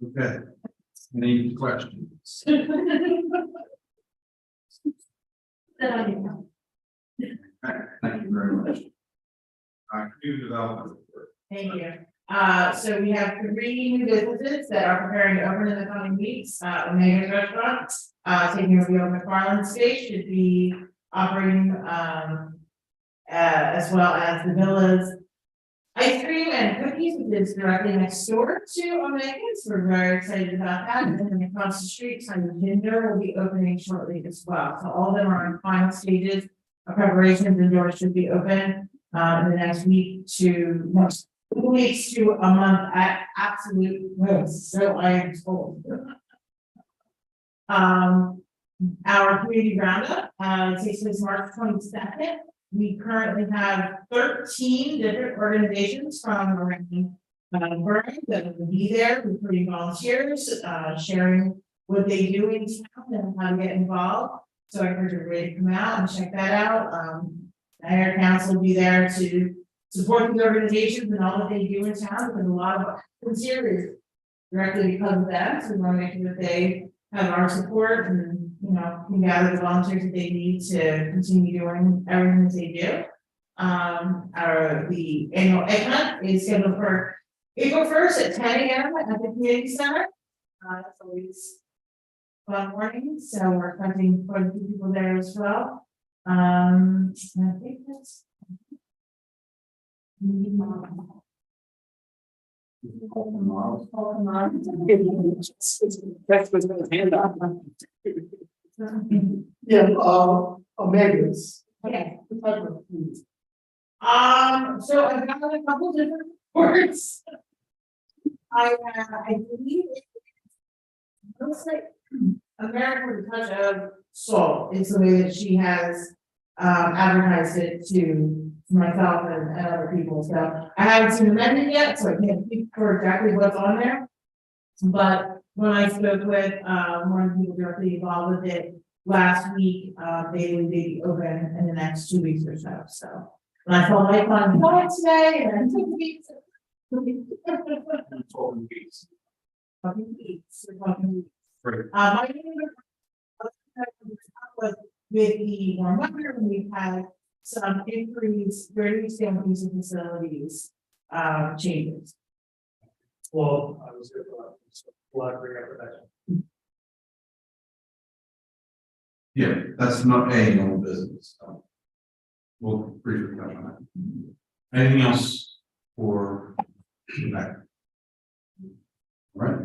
Okay. Any questions? Then I didn't know. Thank you very much. Community development report. Thank you. So we have 3 new businesses that are preparing to open in the coming weeks. Omega's Restaurant, taking over the old McFarland space, should be operating, as well as the Villas Ice Cream and Cookies, which is directly next door to Omega's. We're very excited about that. And then across the street, Simon Ginger will be opening shortly as well. So all of them are in final stages of preparation. The doors should be open in the next week to next 2 weeks to a month at absolute most, so I am told. Our community roundup takes place March 22nd. We currently have 13 different organizations from around Burn that will be there, recruiting volunteers, sharing what they do in town and how to get involved. So I encourage everybody to come out and check that out. Mayor Council will be there to support the organizations and all that they do in town, because a lot of volunteers directly because of that. So we want to make sure that they have our support and, you know, can gather the volunteers that they need to continue doing everything that they do. The annual egg hunt is scheduled for April 1st at 10 a.m. at the community center. It's always fun morning, so we're expecting quite a few people there as well. And I think that's. Yeah, Omega's. Okay. So I've got a couple different reports. I believe it looks like America with a touch of sold. It's the way that she has advertised it to myself and other people. So I haven't seen amended yet, so I can't speak for exactly what's on there. But when I spoke with one of the people directly involved with it last week, they would be open in the next 2 weeks or so. So when I saw my phone today and then 2 weeks. Talking weeks. Great. My name was with the warm weather, and we've had some increase, very standards and facilities, changes. Well, I was going to bring up that. Yeah, that's not a normal business. So we'll briefly touch on that. Anything else for that? All right,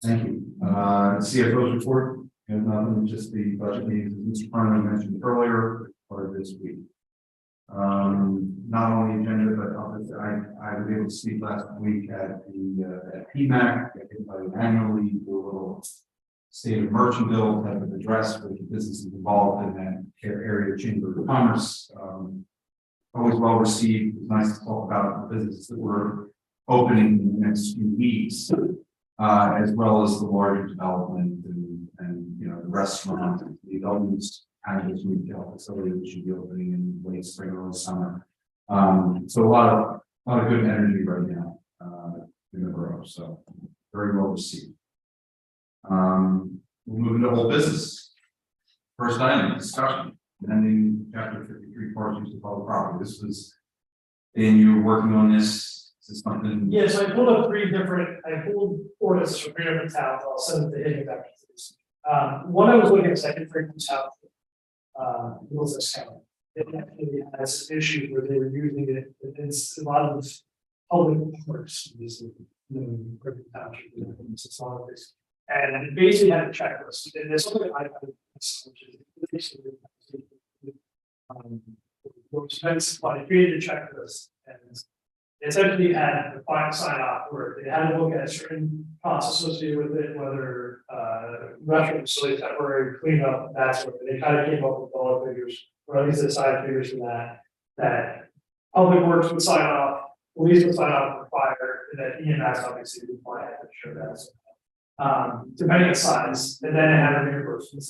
thank you. CFO's report, and nothing, just the budget meetings, as Mr. Farmer mentioned earlier, part of this week. Not on the agenda, but I was able to speak last week at the at PMAC. Annually do a little state of Merchantville type of address for the businesses involved in that area Chamber of Commerce. Always well received. It's nice to talk about the businesses that we're opening in the next few weeks, as well as the larger development and you know the restaurant, the adult use cannabis retail facility that should be opening in late spring or early summer. So a lot of good energy right now in the borough. So very well received. We'll move into whole business. First item, discussion, amending chapter 53 parts use of public property. This was, and you were working on this. Is this something? Yeah, so I pulled up I pulled orders from 3 different towns. I'll send it to him back to this. One I was looking at second frequent town. Middlesex County. It actually has an issue where they were using it. It's a lot of public works. And it basically had a checklist. And there's something I created a checklist and essentially had the final sign off where they had to look at certain costs associated with it, whether restaurant facility temporary cleanup, that sort of thing. They kind of came up with dollar figures, or at least the side figures for that public works would sign off, police would sign off for fire, and then EMS obviously would fly to show that. Depending on size, and then it had a reimbursement,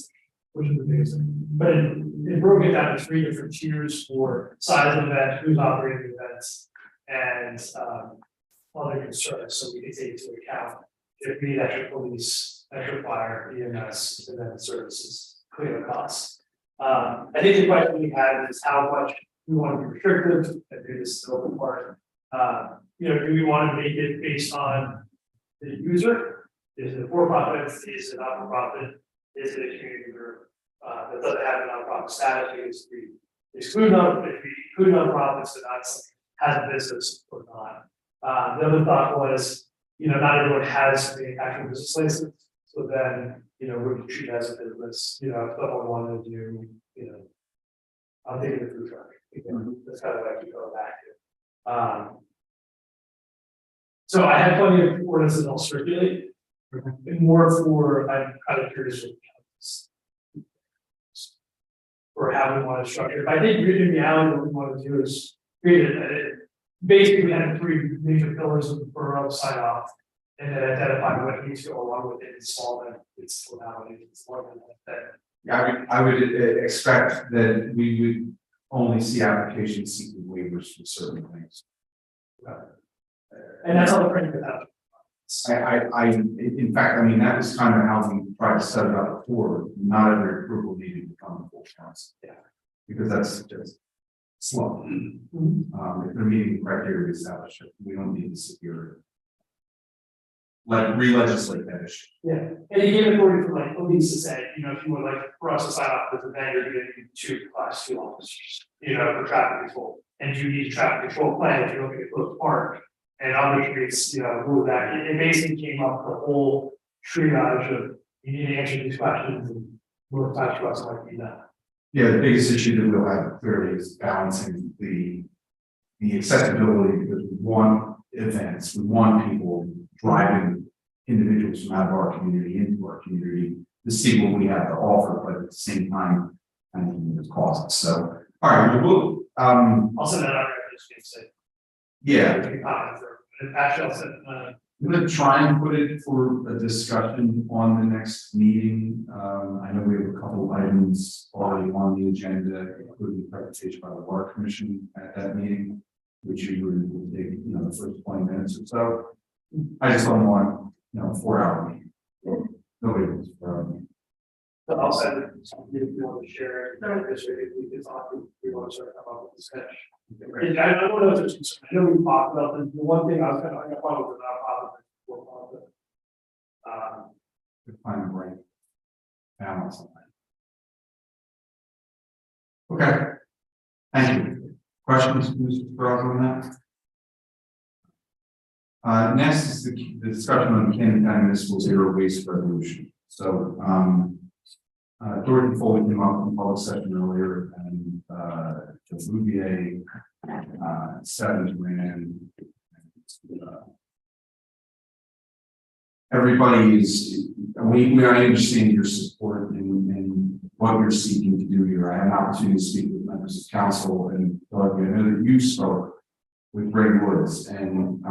which is the biggest thing. But it broke it down to 3 different tiers for size of event, who's operating events, and other concerns, so we can take into account if we need extra police, extra fire, EMS, and then services, cleanup costs. I think the question we had is how much we want to be restrictive, and do this open part. You know, do we want to make it based on the user? Is it a for-profit? Is it not for profit? Is it a community group that doesn't have a nonprofit status? Because we exclude them, if we include nonprofits, then that's has a business or not. The other thought was, you know, not everyone has the actual business license. So then, you know, we treat it as a business, you know, if someone wanted to do, you know, I'm thinking of food truck. That's kind of what I keep going back to. So I had plenty of ordinances I'll circulate. More for, I'm kind of curious for how we want to structure it. But I think in reality, what we want to do is create it. Basically, we had 3 major pillars of the borough sign off, and then identify what needs to go along with it, install them, it's formality, it's more than that. Yeah, I would expect that we would only see applications seeking waivers for certain things. And that's all the print without. In fact, I mean, that was kind of how we tried to set it up before. Not every approval needed to come before council. Yeah. Because that's just slow. If they're meeting the criteria established, we don't need to secure like re-legislate that issue. Yeah, and you gave authority for like police to say, you know, if you would like for us to sign off with the vendor, you're gonna need 2 class 2 officers, you know, for traffic control. And you need a traffic control plan if you're looking at Close Park. And other streets, you know, move that. It basically came up the whole triage of you need to answer these questions and move fast to us like that. Yeah, the biggest issue that we'll have clearly is balancing the accessibility, because we want events, we want people driving individuals from out of our community into our community. to see what we have to offer, but at the same time, I think the costs. So, all right, we'll, I'll send that out, just say. yeah, Actually, I'll send, I'm gonna try and put it for a discussion on the next meeting. I know we have a couple of items already on the agenda, including presentation by the Water Commission at that meeting, which usually will take, the first 20 minutes or so. I just don't want, 4-hour meeting. Nobody wants 4-hour meeting. but I'll send it, if you want to share it, this way, if we can talk, we want to sort of come up with this sketch. And I don't know if there's concern, I know we talked about the one thing I was gonna, I got problem with it. To find the right balance on that. Okay. Thank you. Questions, Mr. Brouse, on that? Next is the discussion on the Camden County Municipal Zero Waste Resolution. So, Dorothy Foley came up in public session earlier, and the Bouvier 7 ran. Everybody is, we understand your support and what you're seeking to do here. I had an opportunity to speak with members of council, and Doug, I know that you spoke with Greg Woods, and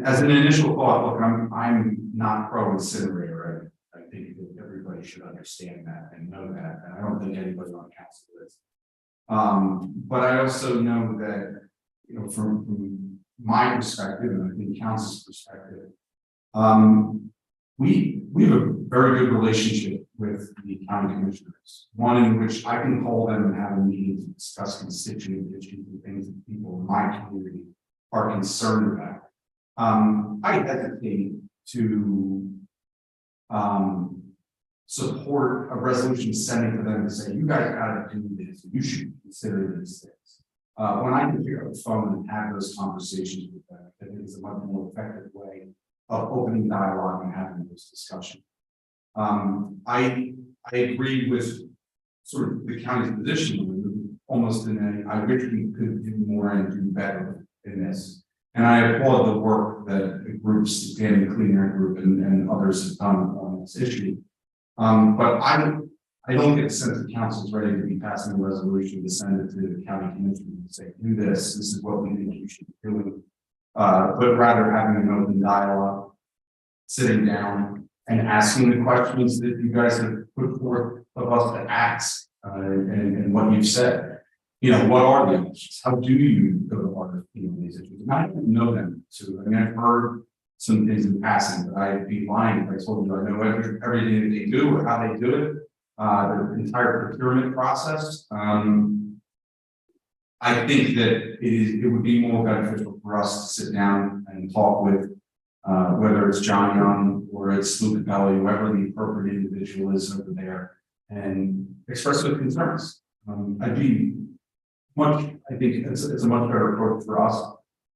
as an initial thought, look, I'm not pro incinerator. I think that everybody should understand that and know that, and I don't think anybody on council is. But I also know that, from my perspective, and I think council's perspective, we have a very good relationship with the county commissioners, one in which I can call them and have a meeting to discuss constituent issues and things that people in my community are concerned about. I hesitate to support a resolution sending to them to say, you guys gotta do this, you should consider these things. When I can pick up the phone and have those conversations with them, I think it's a much more effective way of opening dialogue and having this discussion. I agree with sort of the county's position, almost in a, I wish we could do more and do better in this. And I applaud the work that the groups, the Camden Clean Air Group and others have done on this issue. But I don't get the sense the council is ready to be passing a resolution to send it to the county commission and say, do this, this is what we think you should be doing. But rather having an open dialogue, sitting down and asking the questions that you guys have put forth of us to ask, and what you've said. What are the options? How do you go to water, these issues? And I don't know them. So, I've heard some things in passing, but I'd be lying if I told you I know everything that they do or how they do it, their entire procurement process. I think that it would be more beneficial for us to sit down and talk with, whether it's John Young or it's Luke Capelli, whoever the appropriate individual is over there, and express those concerns. I think it's a much better approach for us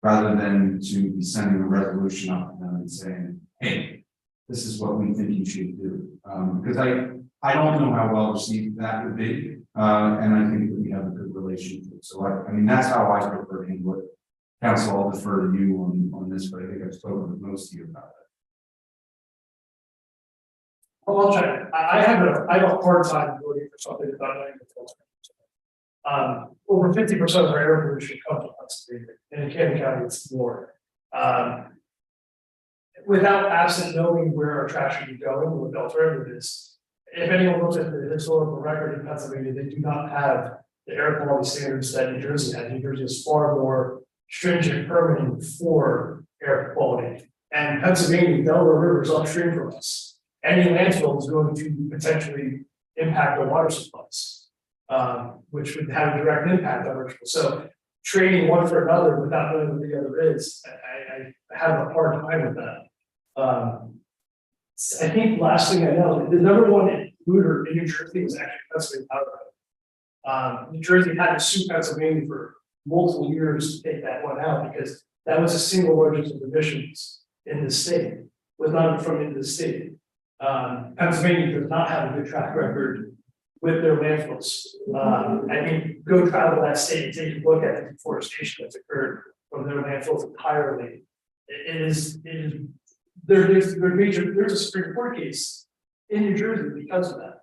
rather than to be sending a resolution up to them and saying, hey, this is what we think you should do. Because I don't know how well received that would be. And I think that we have a good relationship. So that's how I prefer to handle it. Council, I'll defer to you on this, but I think I've spoken with most of you about it. Well, I'll check. I have a hard time voting for something that I'm not even over 50% of our air pollution comes from Pennsylvania, and in Camden County it's more. Without absent knowing where our trash should be going, what the alternative is, if anyone looks at the historical record in Pennsylvania, they do not have the air quality standards that New Jersey has. New Jersey is far more stringent permitting for air quality. And Pennsylvania, Delaware River is upstream from us. Any landfill is going to potentially impact our water supplies, which would have a direct impact on our. So trading one for another without knowing what the other is, I have a hard time with that. I think last thing I know, the number one polluter in New Jersey was actually Pennsylvania powder. New Jersey had to sue Pennsylvania for multiple years to take that one out because that was the single largest of emissions in the state, was not from into the state. Pennsylvania does not have a good track record with their landfills. I mean, go travel that state and take a look at the deforestation that's occurred from their landfills entirely. There's a Supreme Court case in New Jersey because of that.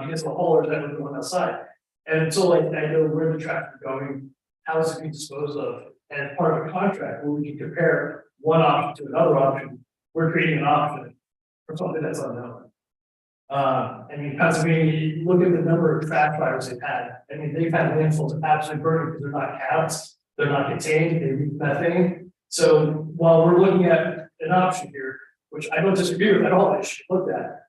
Because of the haulers that were going outside. And so like, I know where the traffic is going, how is it being disposed of, and part of the contract, where we can compare one option to another option, we're creating an option for something that's unknown. I mean, Pennsylvania, you look at the number of trash fires they've had, I mean, they've had landfills of absolute burning because they're not capped, they're not contained, they leak methane. So while we're looking at an option here, which I don't disagree with at all, it should be looked at.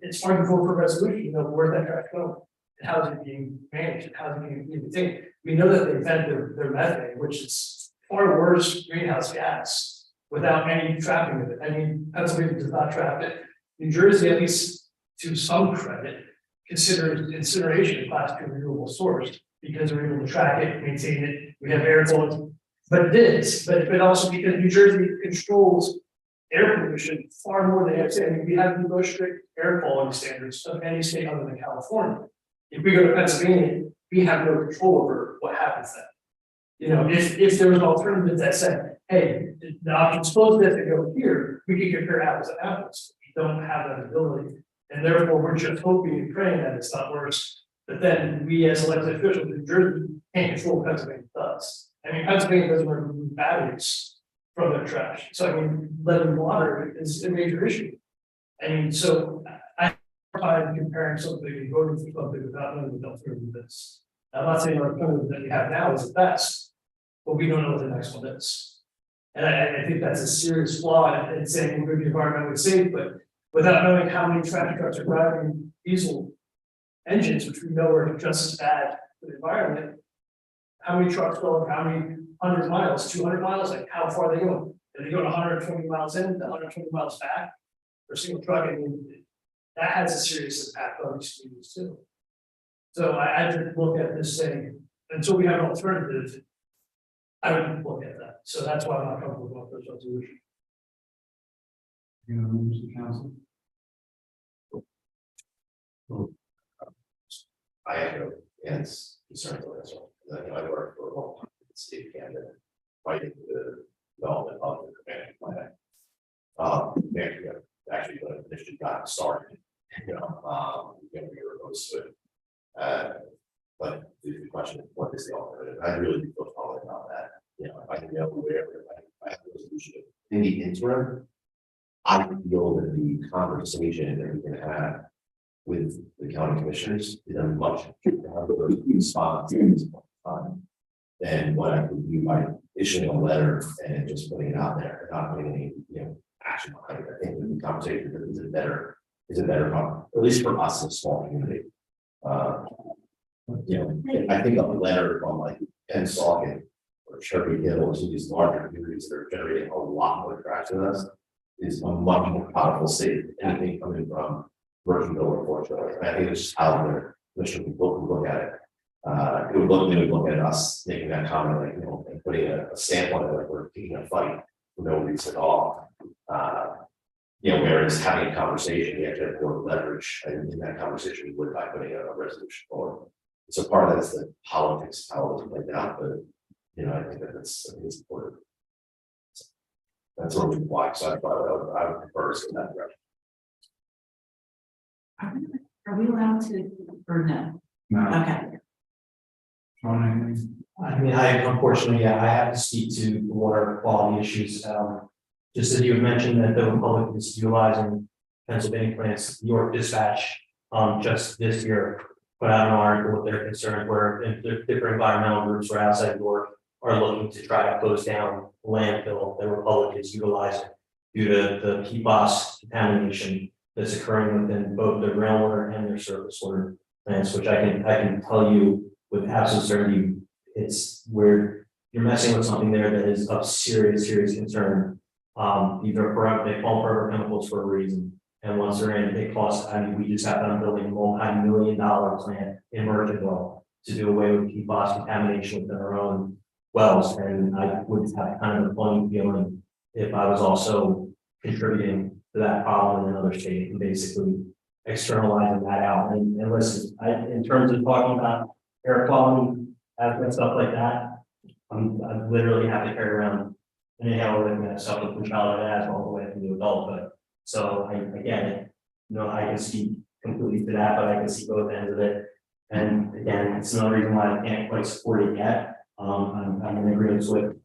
It's hard to vote for a resolution, you know, where that trash going, and how is it being managed, and how is it being contained. We know that they vent their methane, which is far worse greenhouse gas, without any trapping of it. I mean, Pennsylvania does not trap it. New Jersey, at least to some credit, considers incineration a class 2 renewable source, because we're able to track it, maintain it, we have air quality. But also because New Jersey controls air pollution far more than I mean, we have the most strict air quality standards of any state other than California. If we go to Pennsylvania, we have no control over what happens then. You know, if there was an alternative that said, hey, the option's supposed to go here, we could compare apples to apples. We don't have that ability. And therefore, we're just hoping and praying that it's not worse. But then we as elected officials in New Jersey can't control what Pennsylvania does. I mean, Pennsylvania doesn't remove batteries from their trash. So I mean, lead water is a major issue. I mean, so I find comparing something and voting for something without knowing the alternative is. I'm not saying our alternative that we have now is the best, but we don't know what the next one is. And I think that's a serious flaw in saying we're going to be environmentally safe, but without knowing how many traffic trucks are driving diesel engines, which we know are just as bad for the environment. How many trucks go, how many 100 miles, 200 miles, like how far are they going? Are they going 120 miles in, 120 miles back? For a single truck, I mean, that has a serious impact on these communities too. So I just look at this saying, until we have an alternative, I would look at that. So that's why I'm not comfortable with this resolution. You know, members of the council? I echo Ann's concerns on this one. I worked for a long time in the state of Canada, fighting the development of the management plan. Actually, the initiative got started, we were opposed to it. But the question is, what is the alternative? I really do feel strongly about that. I think I have a resolution in the interim. I feel that the conversation that we can have with the county commissioners is a much better response at this point in time than what I could do by issuing a letter and just putting it out there, not putting any action behind it. I think the conversation is a better problem, at least for us in a small community. I think a letter from like Pennsauken or Cherry Hill or some of these larger communities that are generating a lot more trash than us is a much more powerful state than anything coming from Merchantville, unfortunately. And I think it's just how the commission would look at it. They would look at us making that comment, like, and putting a stamp on it, like we're taking a fight for no reason at all. Whereas having a conversation, you have to have more leverage in that conversation would by putting a resolution forward. So part of that's the politics, how it's played out, but I think that's important. So that's what we like. So I would prefer to go that direction. Are we allowed to, or no? No. Okay. Sean, anything? I mean, unfortunately, I have to speak to the water quality issues. Just as you had mentioned that the Republic is utilizing Pennsylvania plants, New York Dispatch, just this year, put out an article with their concerns where different environmental groups were outside New York are looking to try to close down the landfill the Republic is utilizing due to the PFAS contamination that's occurring within both their groundwater and their surface water plants, which I can tell you with absolute certainty, it's where you're messing with something there that is of serious concern. These are they call forever chemicals for a reason. And once they're in, they cost, we just got done building a multi-million-dollar plant in Merchantville to do away with PFAS contamination within our own wells. And I would have kind of a funny feeling if I was also contributing to that problem in another state and basically externalizing that out. And listen, in terms of talking about air quality and stuff like that, I literally have to carry around an inhaler with me. I suffer from childhood asthma all the way through adulthood. So I get it. No, I can speak completely to that, but I can see both ends of it. And again, it's another reason why I can't quite support it yet. I'm in agreement with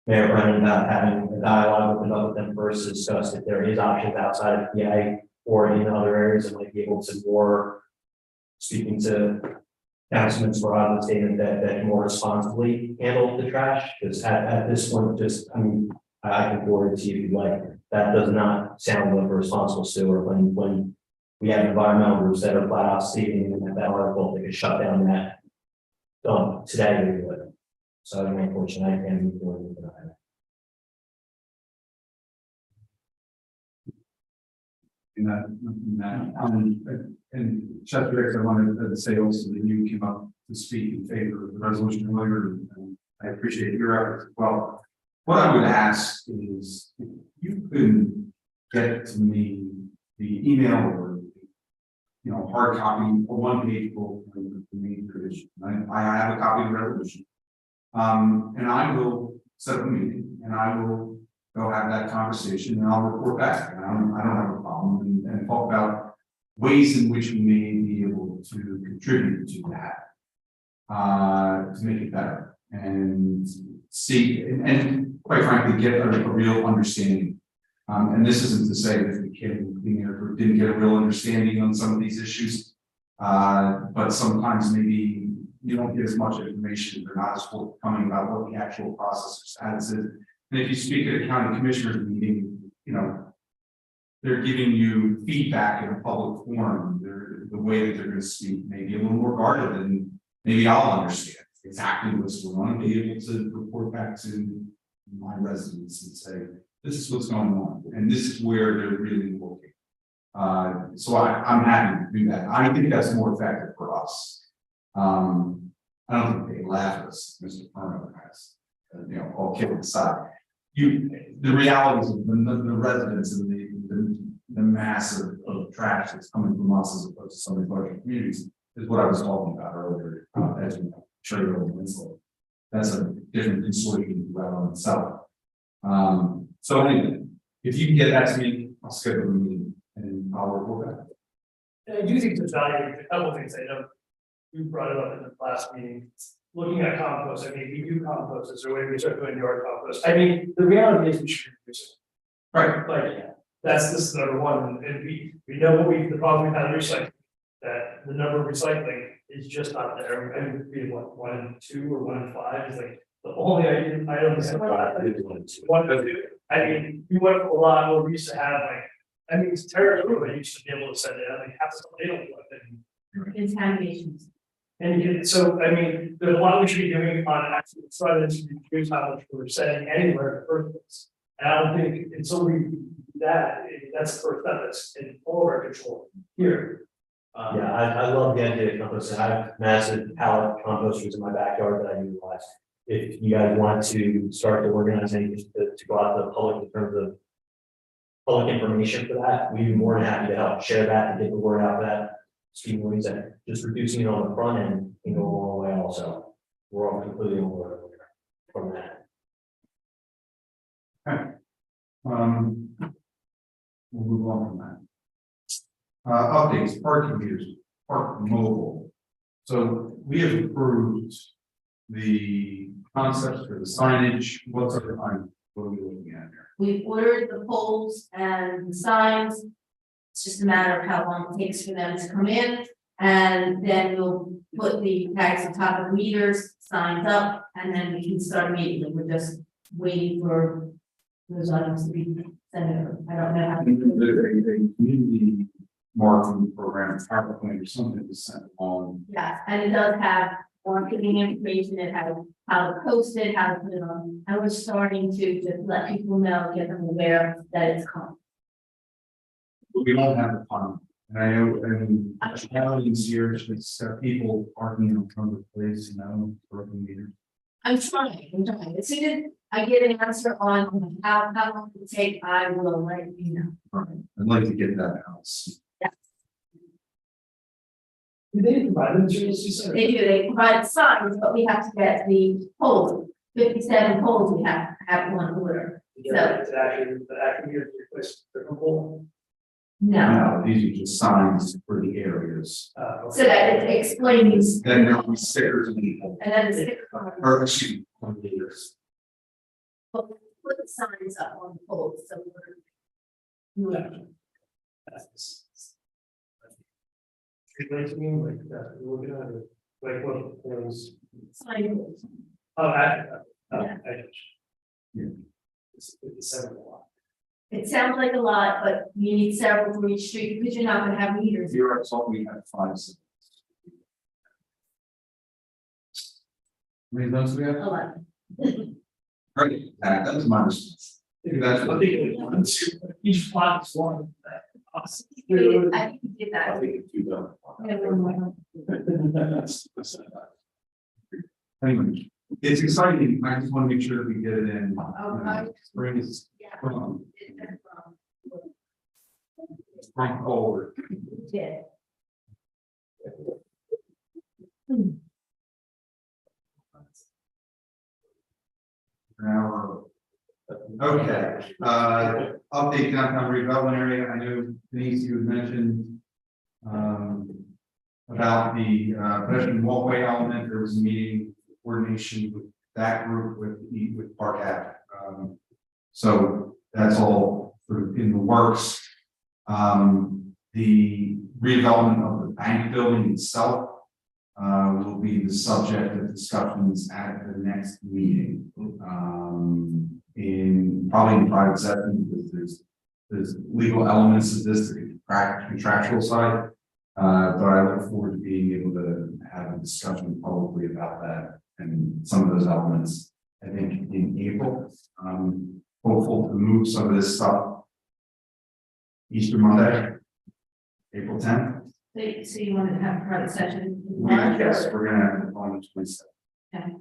Mayor Brennan about having a dialogue with them first to discuss if there is options outside of PA or in other areas that might be able to more, speaking to Councilman Brouse statement that more responsibly handle the trash, because at this point, I can forward it to you if you'd like. That does not sound like a responsible sewer when we have environmental groups that are flat out stating in that article, they could shut down that dump today. They would. So unfortunately, I can't move forward with that. And Chester, I wanted to say also that you came up to speak in favor of the resolution earlier, and I appreciate your efforts as well. What I would ask is, if you could get to me the email or, hard copy or one page book of the main provision. I have a copy of the resolution. And I will set up a meeting and I will go have that conversation and I'll report back. I don't have a problem and talk about ways in which we may be able to contribute to that, to make it better and see, and quite frankly, get a real understanding. And this isn't to say that the kid in Clean Air Group didn't get a real understanding on some of these issues, but sometimes maybe you don't get as much information. They're not as forthcoming about what the actual process or status is. And if you speak at a county commissioners meeting, they're giving you feedback in a public forum. The way that they're going to speak may be a little more guarded than maybe I'll understand exactly what's going on and be able to report back to my residents and say, this is what's going on, and this is where they're really looking. So I'm happy to do that. I think that's more effective for us. I don't think they laugh at us, Mr. Perno has, all kidding aside. The realities of the residents and the mass of trash that's coming from us as opposed to some of the larger communities is what I was talking about earlier. As we show you, that's a different consortium right on itself. So anyway, if you can get that to me, I'll schedule a meeting and I'll report back. And I do think there's value, a couple of things I know you brought it up in the last meeting. Looking at compost, I mean, we do compost, is there a way we start doing yard compost? I mean, the reality is we should reduce it. Right. Like, this is number one, and we know the problem we've had with recycling, that the number of recycling is just not there. I mean, we have what, 1 in 2 or 1 in 5 is like the only item that's one to two. I mean, we went a lot where we used to have it's terrible, but you used to be able to send it out, half the stuff they don't want. Contaminations. And so, there's a lot we should be doing on actually trying to reduce how much we're sending anywhere in the first place. And I don't think until we do that, that's the first step, that's in all of our control here. Yeah, I love the idea of composting. I have massive pallet composters in my backyard that I utilize. If you guys want to start to organize anything to go out to the public in terms of public information for that, we'd be more than happy to help share that and get the word out for that. Speaking of that, just reducing it on the front end can go a long way also. We're all completely on board from that. Okay. We'll move on from that. Updates, parking meters, park mobile. So we have approved the concepts for the signage. What's our time? What are we looking at here? We've ordered the poles and the signs. It's just a matter of how long it takes for them to come in. And then we'll put the tags on top of the meters, signs up, and then we can start immediately. We're just waiting for those items to be sent over. I don't know how. There's a community marketing program, PowerPoint or something to send along. Yes, and it does have marketing information. It has how to post it, how to put it on. And we're starting to just let people know, get them aware that it's coming. But we don't have the time. And I know, challenges here, it's people parking in front of the place, parking meters. I'm trying. As soon as I get an answer on how long it will take, I will let you know. Right. I'd like to get that house. Do they provide them services? They do, they provide signs, but we have to get the poles, 57 poles we have to have one order. Yeah, it's actually, the actual meter replace the different pole. No, No, these are just signs for the areas. so that it explains, Then there will be stickers and people, and then the sticker on or excuse me, on the leaders. put the signs up on the poles, so we're. Streetlights mean like that, we're looking at it, like what was, Sign. oh, I. Yeah. Yeah. It's 57 a lot. It sounds like a lot, but you need several for each street because you're not gonna have meters. Here I thought we had 5 cities. How many votes do we have? 11. Right, that was my response. Maybe that's I what. think one, two, each plot is one. I think you did I that. think it's 2 votes. Yeah, we're more. Anyway, it's exciting. I just want to make sure that we get it in. Okay. Spring is Yeah. from forward. Yeah. Now, okay, update downtown redevelopment area. I know Denise, you had mentioned about the pedestrian walkway element. There was a meeting coordination with that group with Park Ave. So that's all sort of in the works. The redevelopment of the bank building itself will be the subject of discussions at the next meeting. Probably in private session, because there's legal elements of this, the contractual side. But I look forward to being able to have a discussion publicly about that and some of those elements, I think in April. Hopeful to move some of this stuff Easter Monday, April 10th. So you wanted to have a private session in March? Yes, we're gonna have it on the 27th. Okay.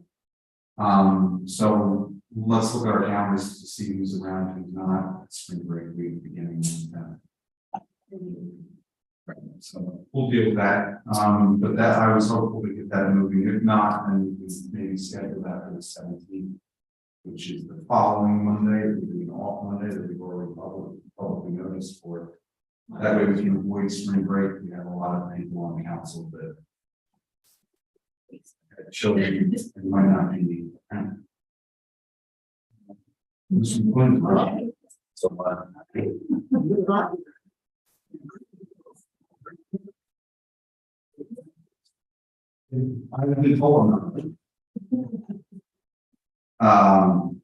So let's look at our calendars to see who's around, who's not. It's spring break week beginning. So we'll deal with that. But that I was hopeful to get that moving. If not, then we can maybe schedule that for the 17th, which is the following Monday. We're doing off Monday that we've already publicly noticed for. That way we can avoid spring break. We have a lot of people on the council that have children and might not be. So, I haven't been told them.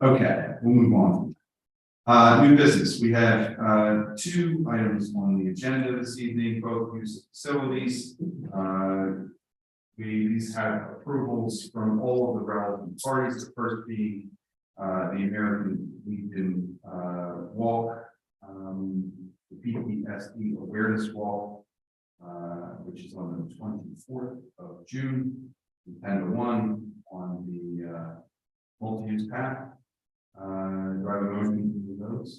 Okay, we'll move on. New business. We have 2 items on the agenda this evening, both use of facilities. These have approvals from all of the relevant parties. The first being the American Legion walk, the PTSD awareness walk, which is on the 24th of June, from 10 to 1 on the multi-use path. Do I have a motion to do those?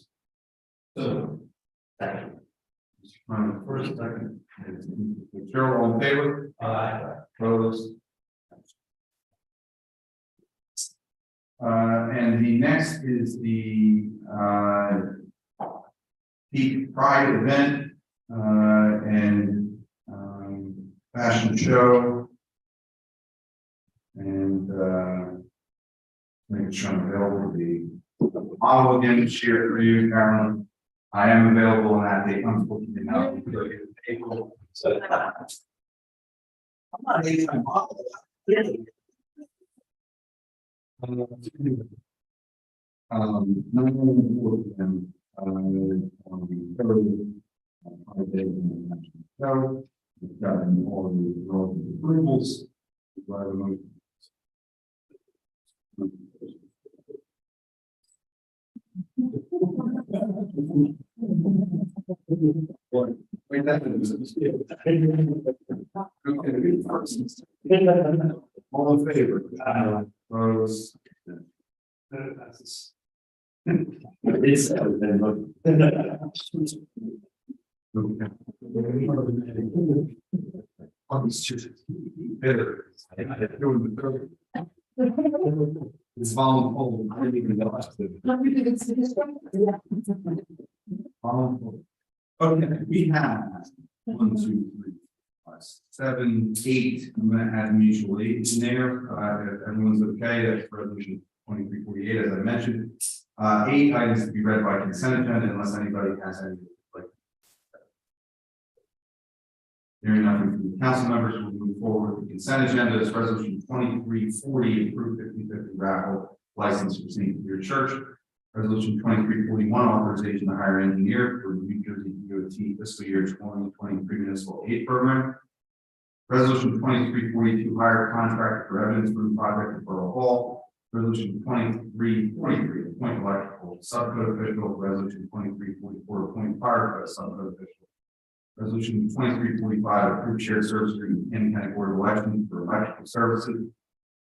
So, second. Mr. Cronin, first, second. Cheryl, all in favor? Opposed? And the next is the Peak Pride event and fashion show. And making sure I'm available to be model again this year for you, Carolyn. I am available on that date, unfortunately not until April. So I'm not a model. On the third day in the national show, we've gotten all the relevant approvals. All in favor? Opposed? It's it's volatile. I didn't even know. Okay, we have 1, 2, 3, 4, 5, 7, 8. I'm gonna add mutual aid in there. If everyone's okay, that's resolution 2348, as I mentioned. 8 items to be read by consent agenda unless anybody has any, like. Hearing nothing from the council members, we'll move forward with the consent agenda. This resolution 2340, approved 50/50 raffle license for St. Peter Church. Resolution 2341, authorization to hire engineer for New Jersey DOT fiscal year 2023 municipal aid program. Resolution 2342, hire contractor for evidence room project at Borough Hall. Resolution 2343, appoint electrical subcode official. Resolution 2344, appoint fire subcode official. Resolution 2345, approve shared service agreement with Camden County Board of Elections for electrical services.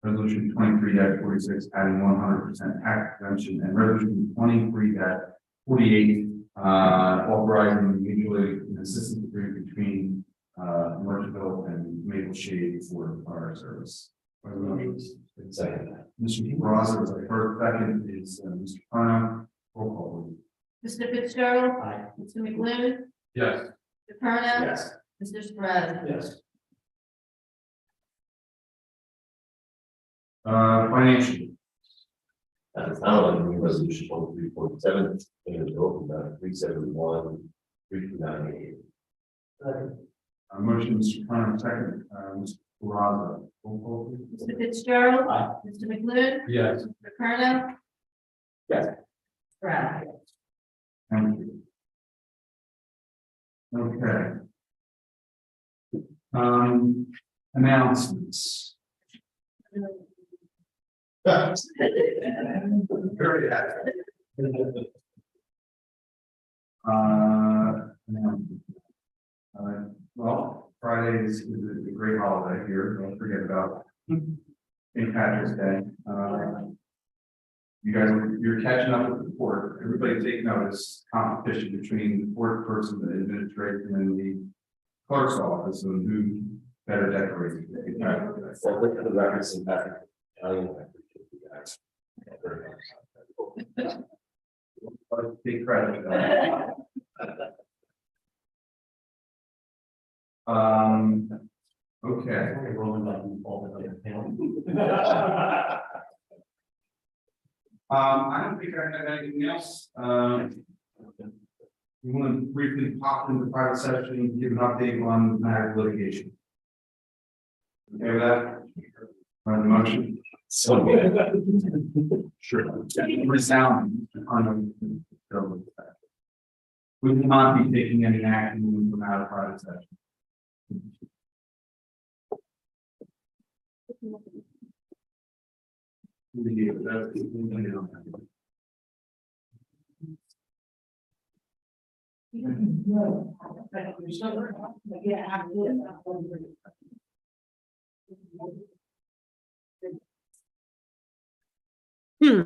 Resolution 23-46, adding 100% tax exemption, and resolution 23-48, authorizing the mutual aid and assistance agreement between Merchville and Maple Shade for fire service. Second. Mr. Brouse, as I heard, second is Mr. Parno. Roll call, please. Mr. Fitzgerald. Aye. Mr. McGlynn. Yes. Mr. Perna. Yes. Mr. Spread. Yes. Financial. At the time, I'm doing resolution 2347, payment bill from 371,398. Motion, Mr. Parno, second, Mr. Brouse. Roll call, please. Mr. Fitzgerald. Aye. Mr. McGlynn. Yes. Mr. Perna. Yes. Spread. Thank you. Okay. Announcements. Very happy. Well, Friday is a great holiday here. Don't forget about St. Patrick's Day. You guys, you're catching up with the court. Everybody take notice, competition between the court person, the administration, and the clerk's office, and who better decorates. So look at the records in Patrick. I appreciate you guys. Very much. Take credit. Okay. Rolling like you all the way down. I don't think I have anything else. We want to briefly pop into private session and give an update on the matter of litigation. Okay with that? On the motion? So, sure. Resound on the. We will not be taking any action from out of private session. Yeah.